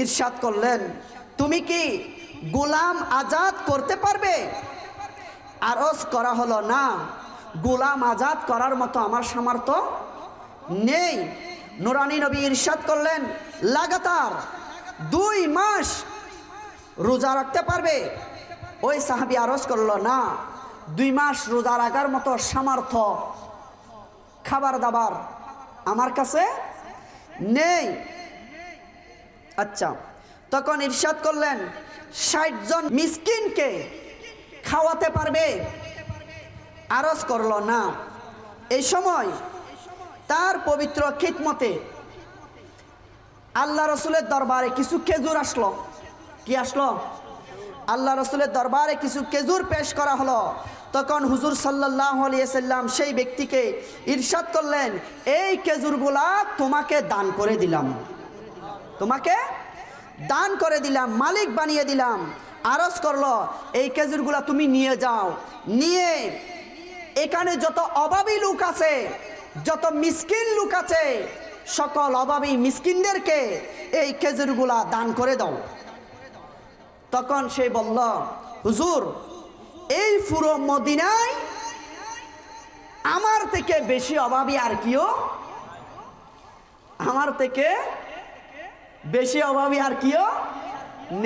ইরশাদ করলেন, তুমি কি গোলাম আজাদ করতে পারবে? আরজ করা হলো, না, গোলাম আজাদ করার মতো আমার সামর্থ্য নেই। নুরানি নবী ইরশাদ করলেন, লাগাতার 2 মাস রোজা রাখতে পারবে? ওই সাহাবী আরজ করলো, না 2 মাস রোজা রাখার মতো সামর্থ্য খাবার দাবার আমার কাছে নেই। আচ্ছা, তখন ইরশাদ করলেন 60 জন মিসকিনকে খাওয়াতে পারবে? আরজ করলো, না। এই সময় তার পবিত্র খিদমতে আল্লাহ রসুলের দরবারে কিছু খেজুর আসলো। কি আসলো? আল্লাহ রসুলের দরবারে কিছু খেজুর পেশ করা হলো। তখন হুজুর সাল্লাল্লাহু আলাইহি সাল্লাম সেই ব্যক্তিকে ইরশাদ করলেন, এই খেজুরগুলা তোমাকে দান করে দিলাম, তোমাকে দান করে দিলাম, মালিক বানিয়ে দিলাম। আরজ করলো, এই খেজুরগুলা তুমি নিয়ে যাও, নিয়ে এখানে যত অভাবী লোক আছে, যত মিসকিন লোক আছে, সকল অভাবী মিসকিনদেরকে এই খেজুরগুলা দান করে দাও। তখন সে বলল, হুজুর, এই পুরো মদিনায় আমার থেকে বেশি অভাবী আর কেউ, আমার থেকে বেশি অভাবী আর কেউ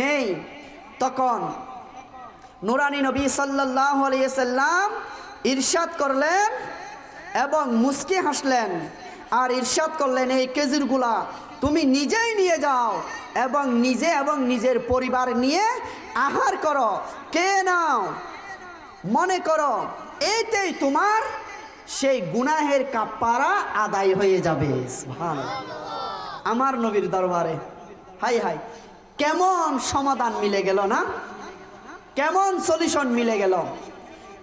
নেই। তখন নুরানি নবী সাল্লাল্লাহু আলাইহি সাল্লাম ইরশাদ করলেন এবং মুস্কি হাসলেন আর ইরশাদ করলেন, এই খেজুরগুলা তুমি নিজেই নিয়ে যাও এবং নিজে এবং নিজের পরিবার নিয়ে আহার করো, কে নাও, মনে করো এইতেই তোমার সেই গুনাহের কাফারা আদায় হয়ে যাবে। সুবহানাল্লাহ। আমার নবীর দরবারে হাই হাই কেমন সমাধান মিলে গেল না, কেমন সলিউশন মিলে গেল।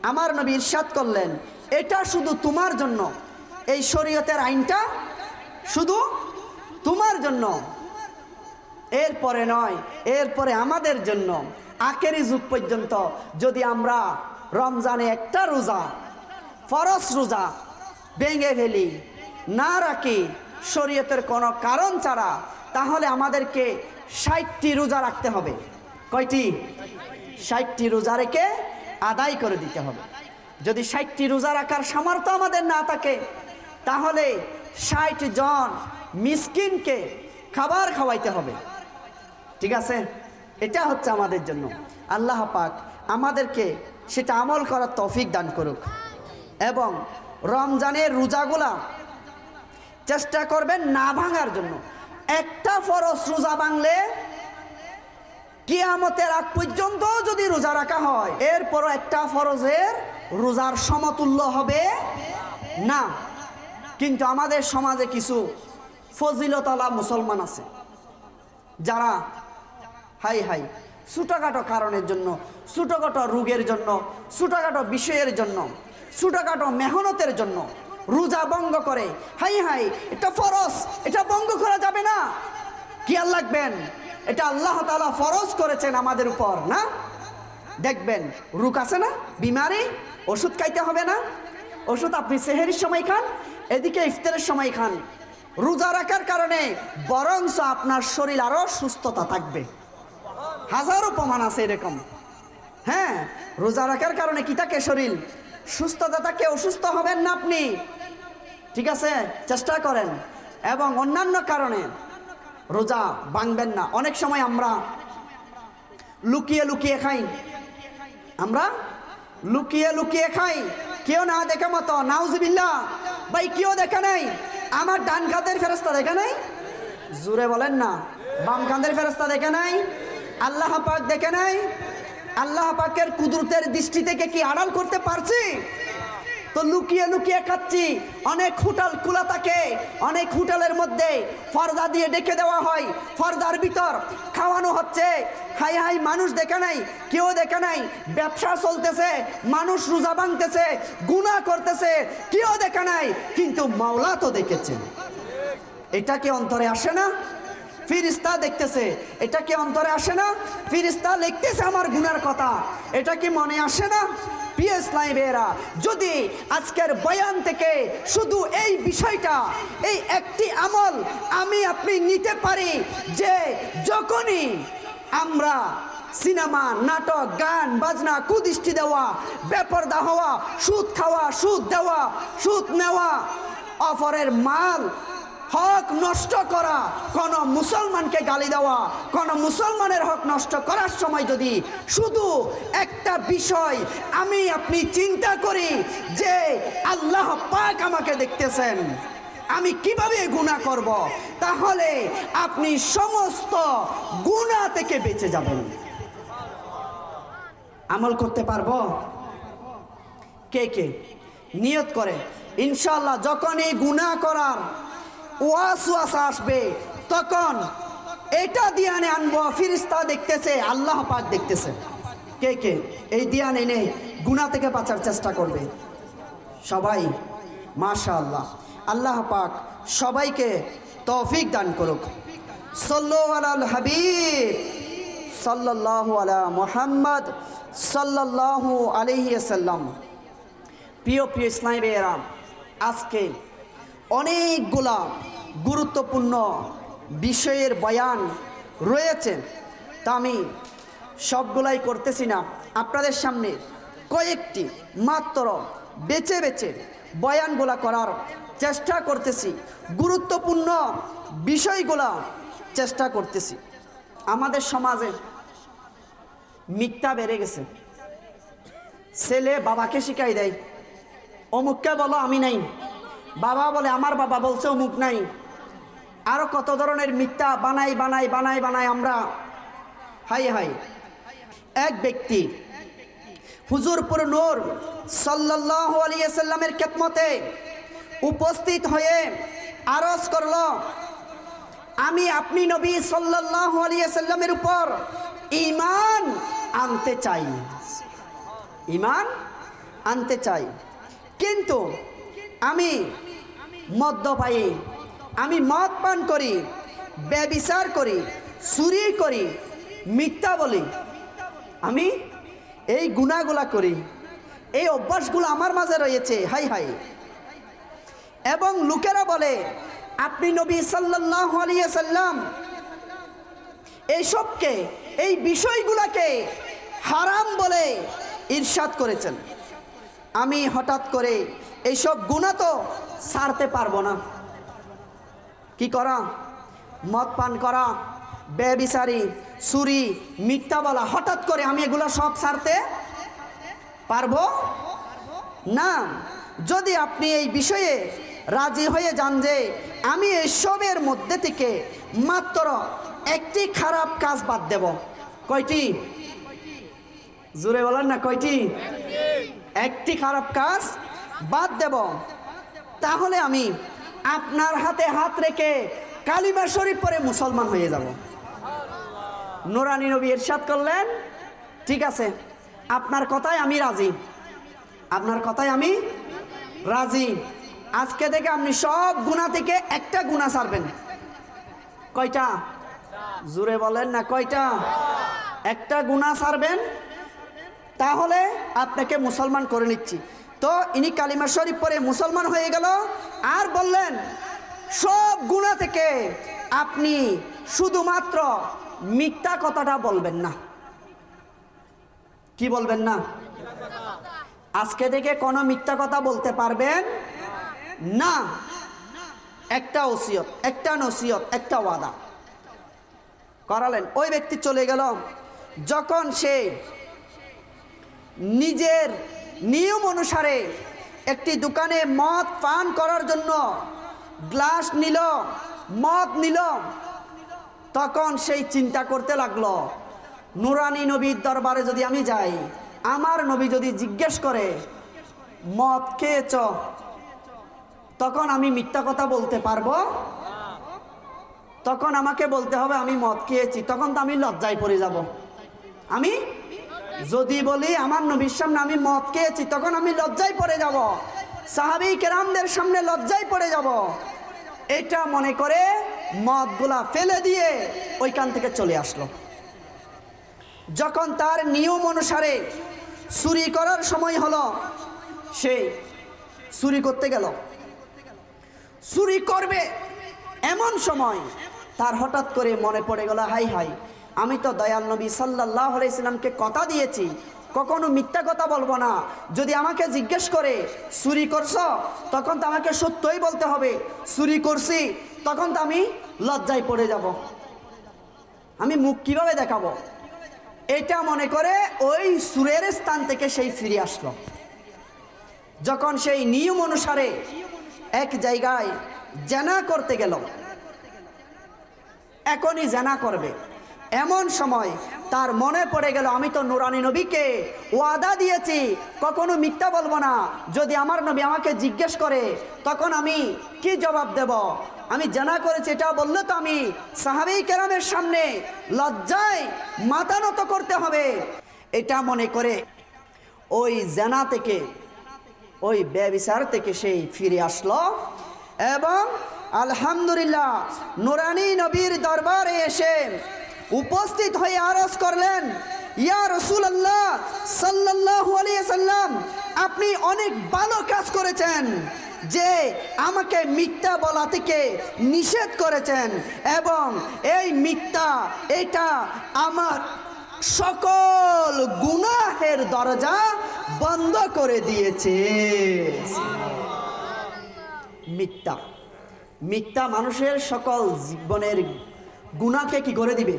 আমার নবী ইরশাদ করলেন, এটা শুধু তোমার জন্য, এই শরীয়তের আইনটা শুধু তোমার জন্য, এরপরে নয়, এরপরে আমাদের জন্য আখেরি যুগ পর্যন্ত যদি আমরা রমজানে একটা রোজা, ফরজ রোজা ভেঙে ফেলি, না রাখি শরীয়তের কোনো কারণ ছাড়া, তাহলে আমাদেরকে 60টি রোজা রাখতে হবে। কয়টি? 60টি রোজা রেখে আদায় করে দিতে হবে। যদি 60টি রোজা রাখার সামর্থ্য আমাদের না থাকে, তাহলে 60 জন মিসকিনকে খাবার খাওয়াইতে হবে। ঠিক আছে? এটা হচ্ছে আমাদের জন্য। আল্লাহ পাক আমাদেরকে সেটা আমল করার তৌফিক দান করুক এবং রমজানের রোজাগুলা চেষ্টা করবেন না ভাঙার জন্য। একটা ফরজ রোজা ভাঙলে কিয়ামতের আগ পর্যন্ত যদি রোজা রাখা হয়, এরপরও একটা ফরজের রোজার সমতুল্য হবে না। কিন্তু আমাদের সমাজে কিছু ফজিলতওয়ালা মুসলমান আছে যারা হাই হাই ছোটখাটো কারণের জন্য, ছোটখাটো রোগের জন্য, ছোটখাটো বিষয়ের জন্য, ছোটখাটো মেহনতের জন্য রোজা ভঙ্গ করে। হাই হাই এটা ফরজ, এটা ভঙ্গ করা যাবে না, খেয়াল রাখবেন, এটা আল্লাহ তাআলা ফরজ করেছেন আমাদের উপর না। দেখবেন রোগ আছে না, বিমারি, ওষুধ খাইতে হবে না, ওষুধ আপনি সেহরির সময় খান, এদিকে ইফতারের সময় খান। রোজা রাখার কারণে বরঞ্চ আপনার শরীর আরো সুস্থতা থাকবে। হাজারো প্রমাণ আছে এরকম। হ্যাঁ, রোজা রাখার কারণে কি থাকে? শরীর সুস্থতা থাকে, অসুস্থ হবেন না আপনি। ঠিক আছে, চেষ্টা করেন। এবং অন্যান্য কারণে রোজা ভাঙবেন না। অনেক সময় আমরা লুকিয়ে লুকিয়ে খাই, আমরা লুকিয়ে লুকিয়ে খাই, কেউ না দেখে মতো। নাউজুবিল্লাহ, ভাই কেউ দেখে নাই, আমার ডান কাঁধের ফেরেশতা দেখে নাই, জোরে বলেন না, বাম কাঁধের ফেরেশতা দেখে নাই, আল্লাহ পাক দেখে নাই। আল্লাহ পাকের কুদরতের দৃষ্টি থেকে কি আড়াল করতে পারছি? তো লুকিয়ে লুকিয়ে খাচ্ছি। অনেক হোটেল খোলা থাকে, অনেক হোটেলের মধ্যে পর্দা দিয়ে ডেকে দেওয়া হয়, পর্দার ভিতর খাওয়ানো হচ্ছে। হাই হাই মানুষ দেখে নাই, কেউ দেখে নাই, ব্যবসা চলতেছে, মানুষ রোজা ভাঙতেছে, গুনাহ করতেছে, কেউ দেখে নাই, কিন্তু মাওলা তো দেখেছেন। এটা কি অন্তরে আসে না? ফিরিস্তা দেখতেছে, এটা কি অন্তরে আসে না? ফিরিস্তা লিখতেছে আমার গুনার কথা, এটা কি মনে আসে না? পিএস লাইভেরা, যদি আজকের বয়ান থেকে শুধু এই বিষয়টা, এই একটি আমল আমি আপনি নিতে পারি যে যখনই আমরা সিনেমা, নাটক, গান বাজনা, কুদৃষ্টি দেওয়া, বেপরদা হওয়া, সুদ খাওয়া, সুদ দেওয়া, সুদ নেওয়া, অপরের মাল হক নষ্ট করা, কোন মুসলমানকে গালি দেওয়া, কোন মুসলমানের হক নষ্ট করার সময় যদি শুধু একটা বিষয় আমি আপনি চিন্তা করি যে আল্লাহ পাক আমাকে দেখতেছেন, আমি কিভাবে গুনাহ করব, তাহলে আপনি সমস্ত গুনাহ থেকে বেঁচে যাবেন। আমল করতে পারবো? কে কে নিয়ত করে ইনশাআল্লাহ যখন এই গুনাহ করার ওয়াসওয়াসা আসবে তখন এটা দিয়ানে আনবো, ফেরেশতা দেখতেছে, আল্লাহ পাক দেখতেছে। কে কে এই দিয়ান এনে গুনাহ থেকে বাঁচার চেষ্টা করবে? সবাই মাশাআল্লাহ। আল্লাহ পাক সবাইকে তৌফিক দান করুক। সাল্লাল্লাহু আলাল হাবিব সাল্লাল্লাহু আলা মুহাম্মদ সাল্লাল্লাহু আলাইহি ওয়াসাল্লাম। প্রিয় প্রিয় ইসলামী ভাইয়েরা, আজকে অনেকগুলা গুরুত্বপূর্ণ বিষয়ের বয়ান রয়েছে, তা আমি সবগুলাই করতেছি না, আপনাদের সামনে কয়েকটি মাত্র বেছে বেছে বয়ানগুলা করার চেষ্টা করতেছি, গুরুত্বপূর্ণ বিষয়গুলা চেষ্টা করতেছি। আমাদের সমাজে মিথ্যা বেড়ে গেছে। ছেলে বাবাকে শিখাই দেয়, অমুককে বলো আমি নাই, বাবা বলে আমার বাবা বলছে অমুক নাই। আরো কত ধরনের মিথ্যা বানাই বানাই বানাই বানাই আমরা। হাই হাই, এক ব্যক্তি হুজুরপুর নূর সাল্লাল্লাহু আলাইহি ওয়াসাল্লামের খেদমতে উপস্থিত হয়ে আরজ করলো, আমি আপনি নবী সাল্লাল্লাহু আলাইহি ওয়াসাল্লামের উপর ঈমান আনতে চাই, ঈমান আনতে চাই, কিন্তু আমি মদ্যপায়ী, আমি মদ পান করি, ব্যভিচার করি, চুরি করি, মিথ্যা বলি, আমি এই গুনাহগুলা করি, এই অভ্যাসগুলো আমার মাঝে রয়েছে। High high. এবং লোকেরা বলে আপনি নবী সাল্লাল্লাহু আলাইহি ওয়াসাল্লাম এইসবকে, এই বিষয়গুলোকে হারাম বলে ইরশাদ করেছেন। আমি হঠাৎ করে এইসব গুনাহ তো ছাড়তে পারবো না। কি করা? মদ পান করা, ব্যভিচারী, চুরি, মিথ্যা বলা, হঠাৎ করে আমি এগুলো সব ছাড়তে পারবো না। যদি আপনি এই বিষয়ে রাজি হয়ে যান যে আমি এসবের মধ্যে থেকে মাত্র একটি খারাপ কাজ বাদ দেব, কয়টি? জোরে বলেন না, কয়টি? একটি খারাপ কাজ বাদ দেব, তাহলে আমি আপনার হাতে হাত রেখে কালিমা শরীফ পড়ে মুসলমান হয়ে যাব। নুরানি নবী ইরশাদ করলেন, ঠিক আছে আপনার কথায় আমি রাজি, আপনার কথায় আমি রাজি। আজকে থেকে আপনি সব গুনাহ থেকে একটা গুনাহ ছাড়বেন। কয়টা? জোরে বলেন না, কয়টা? একটা গুনাহ ছাড়বেন, তাহলে আপনাকে মুসলমান করে নিচ্ছি। তো ইনি কালিমা শরীফ পড়ে মুসলমান হয়ে গেল। আর বললেন সব গুনাহ থেকে আপনি শুধুমাত্র মিথ্যা কথাটা বলবেন না। কি বলবেন না? আজকে থেকে কোনো মিথ্যা কথা বলতে পারবেন না। একটা ওসিয়ত, একটা নসিহত, একটা ওয়াদা করালেন। ওই ব্যক্তি চলে গেল। যখন সে নিজের নিয়ম অনুসারে একটি দোকানে মদ পান করার জন্য গ্লাস নিল, মদ নিল, তখন সেই চিন্তা করতে লাগলো, নুরানি নবীর দরবারে যদি আমি যাই, আমার নবী যদি জিজ্ঞেস করে মদ খেয়েছ, তখন আমি মিথ্যা কথা বলতে পারবো? তখন আমাকে বলতে হবে আমি মদ খেয়েছি, তখন তো আমি লজ্জায় পড়ে যাব। আমি যদি বলি আমার নবীর সামনে আমি মদ খেয়েছি, তখন আমি লজ্জায় পড়ে যাব, সাহাবী কেরামদের সামনে লজ্জায় পড়ে যাব। এটা মনে করে মদগুলা ফেলে দিয়ে ওইখান থেকে চলে আসলো। যখন তার নিয়ম অনুসারে চুরি করার সময় হলো, সে চুরি করতে গেল। চুরি করবে এমন সময় তার হঠাৎ করে মনে পড়ে গেল, হাই হাই, আমি তো দয়াল নবী সাল্লাল্লাহু আলাইহি সাল্লামকে কথা দিয়েছি কখনো মিথ্যা কথা বলবো না। যদি আমাকে জিজ্ঞেস করে চুরি করছো, তখন তো আমাকে সত্যই বলতে হবে চুরি করছি, তখন তো আমি লজ্জায় পড়ে যাব, আমি মুখ কিভাবে দেখাবো। এটা মনে করে ওই সুরের স্থান থেকে সেই ফিরে আসলো। যখন সেই নিয়ম অনুসারে এক জায়গায় জানা করতে গেল, এখনই জানা করবে, এমন সময় তার মনে পড়ে গেল আমি তো নুরানি নবীকে ওয়াদা দিয়েছি কখনো মিথ্যা বলবো না। যদি আমার নবী আমাকে জিজ্ঞেস করে তখন আমি কি জবাব দেব? আমি জানা করেছি এটা বললে তো আমি সাহাবী কেরামের সামনে লজ্জায় মাথা নত করতে হবে। এটা মনে করে ওই জানা থেকে, ওই ব্যভিচার থেকে সেই ফিরে আসলো এবং আলহামদুলিল্লাহ নুরানি নবীর দরবারে এসে উপস্থিত হয়ে আরজ করলেন, ইয়া রাসূলুল্লাহ সাল্লাল্লাহু আলাইহি সাল্লাম, আপনি অনেক ভালো কাজ করেছেন যে আমাকে মিথ্যা বলা থেকে নিষেধ করেছেন এবং এই মিথ্যা এটা আমার সকল গুনাহের দরজা বন্ধ করে দিয়েছে। মিথ্যা মিথ্যা মানুষের সকল জীবনের গুনাহকে কি করে দিবে?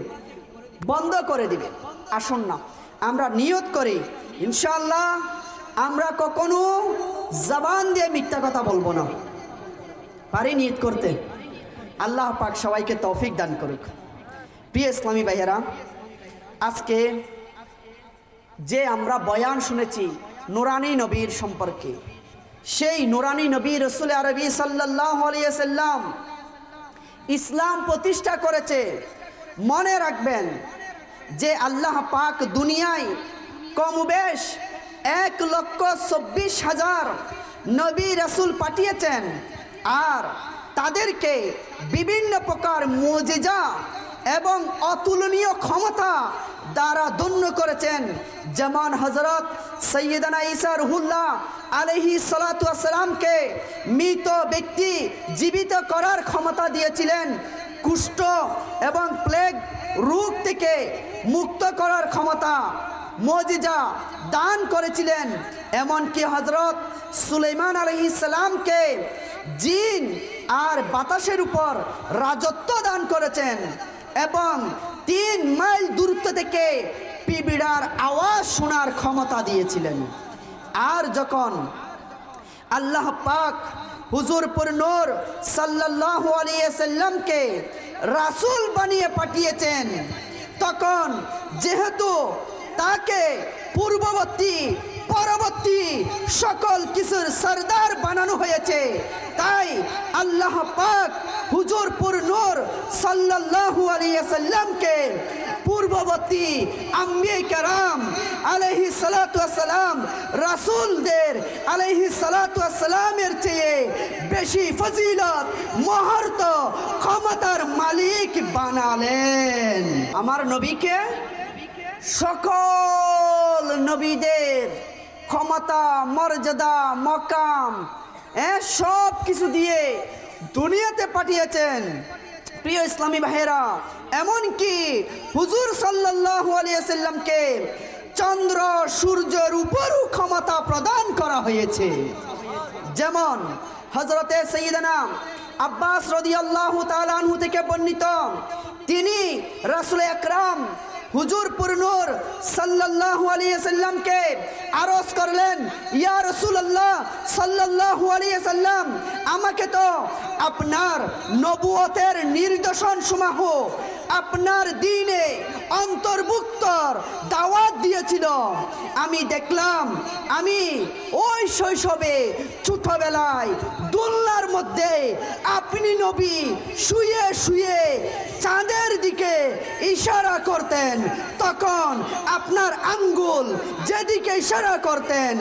বন্ধ করে দিবে। আসুন না আমরা নিয়ত করি ইনশাআল্লাহ আমরা কখনো জবান দিয়ে মিথ্যা কথা বলবো না। পারি নিয়ত করতে? আল্লাহ পাক সবাইকে তৌফিক দান করুক। প্রিয় ইসলামী ভাইয়েরা, আজকে যে আমরা বয়ান শুনেছি নুরানি নবীর সম্পর্কে, সেই নুরানি নবী রাসূল আরবি সাল্লাল্লাহু আলাইহি সাল্লাম ইসলাম প্রতিষ্ঠা করেছে। মনে রাখবেন যে আল্লাহ পাক দুনিয়ায় কমবেশ 1,24,000 নবী রাসূল পাঠিয়েছেন আর তাদেরকে বিভিন্ন প্রকার মুজিজা এবং অতুলনীয় ক্ষমতা দ্বারা ধন্য করেছেন। যেমন হযরত সৈয়দনা ঈসা রুহুল্লাহ আলাইহিস সালাতু ওয়াস সালামকে মৃত ব্যক্তি জীবিত করার ক্ষমতা দিয়েছিলেন, কুষ্ঠ এবং প্লেগ রোগ থেকে মুক্ত করার ক্ষমতা মুজিজা দান করেছিলেন। এমনকি হযরত সুলাইমান আলাইহিস সালামকে জিন আর বাতাসের উপর রাজত্ব দান করেছেন এবং 3 মাইল দূরত্ব থেকে পিপিড়ার আওয়াজ শোনার ক্ষমতা দিয়েছিলেন। আর যখন আল্লাহ পাক হুজুর পুর নূর সাল্লাল্লাহু আলাইহি সাল্লামকে রাসূল বানিয়ে পাঠিয়েছেন, তখন যেহেতু তাকে পূর্ববর্তী পরবর্তী সকল কিছুর সরদার বানানো হয়েছে, তাই আল্লাহ পাক হুজুর পুর নূর সাল্লাল্লাহু আলাইহি সাল্লামকে পূর্ববর্তী আম্বিয়া কেরাম আলাইহিস সালাতু ওয়াস সালাম রাসূলদের আলাইহিস সালাতু ওয়াস সালামের চেয়ে বেশি ফজিলত মহর্ত ক্ষমতার মালিক বানালেন। আমার নবীকে সকল নবীদের ক্ষমতা মর্যাদা মকাম সব কিছু দিয়ে দুনিয়াতে পাঠিয়েছেন। প্রিয় ইসলামী ভাইয়েরা, এমনকি হুজুর সাল্লাল্লাহু আলাইহি সাল্লামকে চন্দ্র সূর্যের উপরও ক্ষমতা প্রদান করা হয়েছে। যেমন হযরতে সাইয়্যিদানা আব্বাস রাদিয়াল্লাহু তাআলা আনহু থেকে বর্ণিত, তিনি রাসূল আকরাম হুজুর পুর নূর সাল্লাল্লাহু আলাইহি সাল্লামকে আরজ করলেন, ইয়া রাসূলুল্লাহ সাল্লাল্লাহু আলাইহি সাল্লাম, আমাকে তো আপনার নবুয়তের নির্দেশন সমূহ আপনার দ্বীনে অন্তর্ভুক্তর দাওয়াত দিয়েছিল। আমি দেখলাম আমি ওই শৈশবে ছোটবেলায় দোলনার মধ্যে আপনি নবী শুয়ে শুয়ে চাঁদের দিকে ইশারা করতেন, তখন আপনার আঙ্গুল যেদিকে ইশারা করতেন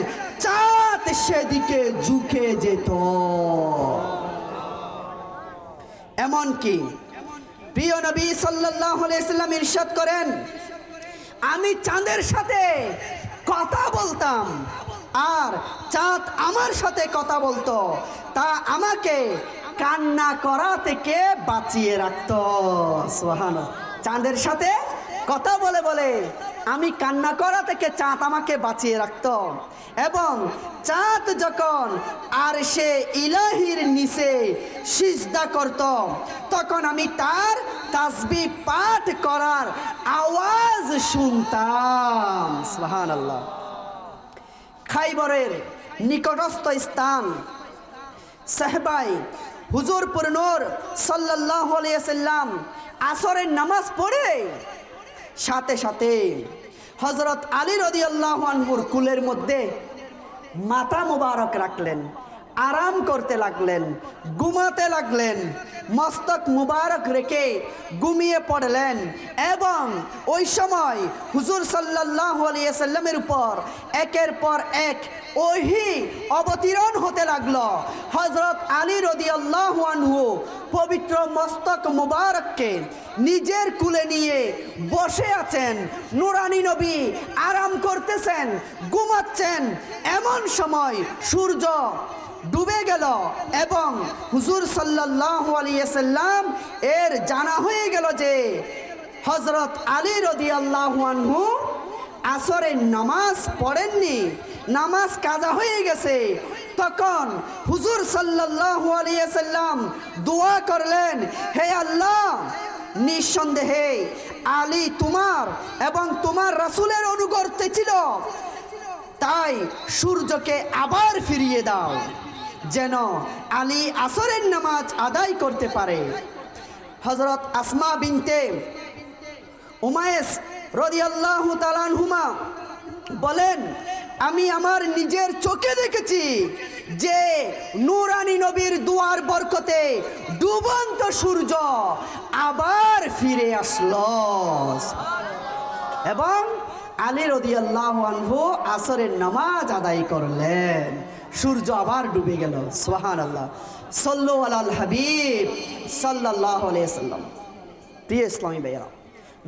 চাঁদ সেদিকে ঝুঁকে যেত। এমনকি প্রিয় নবী সাল্লাল্লাহু আলাইহি সাল্লাম ইরশাদ করেন, আমি চাঁদের সাথে কথা বলতাম আর চাঁদ আমার সাথে কথা বলতো, তা আমাকে কান্না করা থেকে বাঁচিয়ে রাখতো। সুবহানাল্লাহ। চাঁদের সাথে কথা বলে বলে আমি কান্না করা থেকে চাঁদ আমাকে বাঁচিয়ে রাখত। এবং চাঁদ যখন আর সে ইলাহির নিচে সিজদা করত, তখন আমি তার তাসবিহ পাঠ করার আওয়াজ শুনতাম। সুবহানাল্লাহ। খাইবরের নিকটস্থ স্থান সাহবাই হুজুরপুর নূর সাল্লাল্লাহু আলাইহি ওয়াসাল্লাম আসরের নামাজ পড়ে সাথে সাথে হযরত আলী রাদিয়াল্লাহু আনহুর কুলের মধ্যে মাথা মুবারক রাখলেন, আরাম করতে লাগলেন, ঘুমাতে লাগলেন। মস্তক মুবারক রেখে ঘুমিয়ে পড়লেন। এবং ওই সময় হুজুর সাল্লাল্লাহু আলাইহি ওয়াসাল্লামের উপর একের পর এক ওহী অবতীর্ণ হতে লাগলো। হযরত আলী রাদিয়াল্লাহু আনহু পবিত্র মস্তক মুবারককে নিজের কুলে নিয়ে বসে আছেন। নুরানি নবী আরাম করতেছেন, ঘুমাচ্ছেন। এমন সময় সূর্য ডুবে গেল এবং হুজুর সাল্লাল্লাহু আলাইহি ওয়াসাল্লাম এর জানা হয়ে গেল যে হযরত আলী রাদিয়াল্লাহু আনহু আসরের নামাজ পড়েননি, নামাজ কাজা হয়ে গেছে। তখন হুজুর সাল্লাল্লাহু আলাইহি ওয়াসাল্লাম দোয়া করলেন, হে আল্লাহ, নিঃসন্দেহে আলী তোমার এবং তোমার রাসূলের অনুগত ছিল, তাই সূর্যকে আবার ফিরিয়ে দাও যেন আলী আসরের নামাজ আদায় করতে পারে। হযরত আসমা বিনতে উমাইস রাদিয়াল্লাহু তাআলা আনহুমা বলেন, আমি আমার নিজের চোখে দেখেছি যে নূরানী নবীর দুয়ার বরকতে ডুবন্ত সূর্য আবার ফিরে আসলো এবং আলী রাদিয়াল্লাহু আনহু আসরের নামাজ আদায় করলেন। সূর্য আবার ডুবে গেল। সুবহানাল্লাহ। সাল্লু আলাল হাবিব সাল্লাল্লাহু আলাইহি ওয়াসাল্লাম। প্রিয় ইসলামী ভাইরা,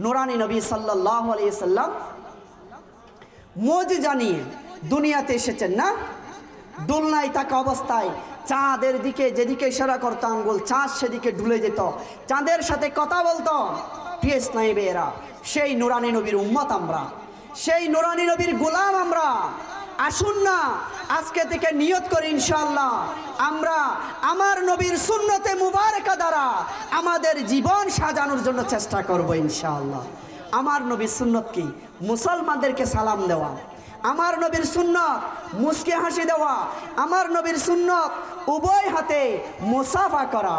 নূরানী নবী সাল্লাল্লাহু আলাইহি ওয়াসাল্লাম মুজিজা নিয়ে দুনিয়াতে এসেছেন না? দোলনায় থাকা অবস্থায় চাঁদের দিকে যেদিকে ইশারা করত আঙ্গুল, চাঁদ সেদিকে ঢুলে যেত, চাঁদের সাথে কথা বলতো। প্রিয় ইসলামী ভাইরা, সেই নূরানী নবীর উম্মত আমরা, সেই নূরানী নবীর গোলাম আমরা। আসুন না আজকে থেকে নিয়ত করি ইনশাআল্লাহ আমরা আমার নবীর সুন্নতে মুবারকা দ্বারা আমাদের জীবন সাজানোর জন্য চেষ্টা করব ইনশাআল্লাহ। আমার নবীর সুন্নত কি? মুসলমানদেরকে সালাম দেওয়া। আমার নবীর সুন্নত মুস্কি হাসি দেওয়া। আমার নবীর সুন্নত উভয় হাতে মুসাফা করা।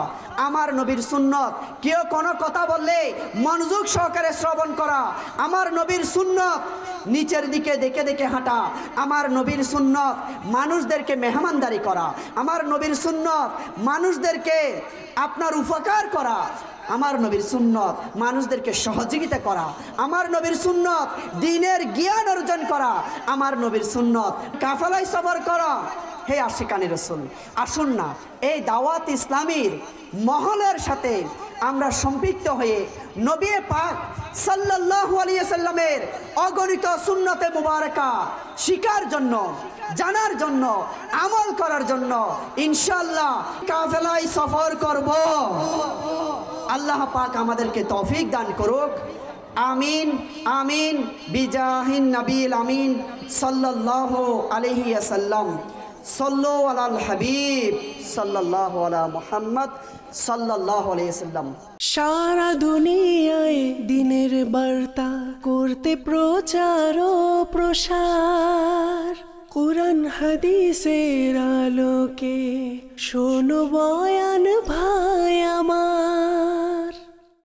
আমার নবীর সুন্নত কেউ কোনো কথা বললে মনোযোগ সহকারে শ্রবণ করা। আমার নবীর সুন্নত নিচের দিকে দেখে দেখে হাঁটা। আমার নবীর সুন্নত মানুষদেরকে মেহমানদারি করা। আমার নবীর সুন্নত মানুষদেরকে আপনার উপকার করা। আমার নবীর সুন্নত মানুষদেরকে সহযোগিতা করা। আমার নবীর সুন্নত দ্বীনের জ্ঞান অর্জন করা। আমার নবীর সুন্নত কাফেলায় সফর করা। হে আশিকানি রাসূল, আসুন না এই দাওয়াত ইসলামীর মহলের সাথে আমরা সম্পৃক্ত হয়ে নবী পাক সাল্লাল্লাহু আলাইহি ওয়াসাল্লামের অগণিত সুন্নতে মুবারকা শিখার জন্য, জানার জন্য, আমল করার জন্য ইনশাআল্লাহ কাফেলায় সফর করব। আল্লাহ পাক আমাদেরকে তৌফিক দান করুক। আমিন আমিন বিজাহিন নবীল আমিন সাল্লাল্লাহু আলাইহি ওয়াসাল্লাম। সাল্লু আলাল হাবিব সাল্লাল্লাহু আলা মুহাম্মদ সাল্লাল্লাহু আলাইহি ওয়াসাল্লাম। সারা দুনিয়ায় দিনের বার্তা করতে প্রচার ও প্রসার, কুরআন হাদিসের আলোকে শোনো বয়ান ভাই আমার।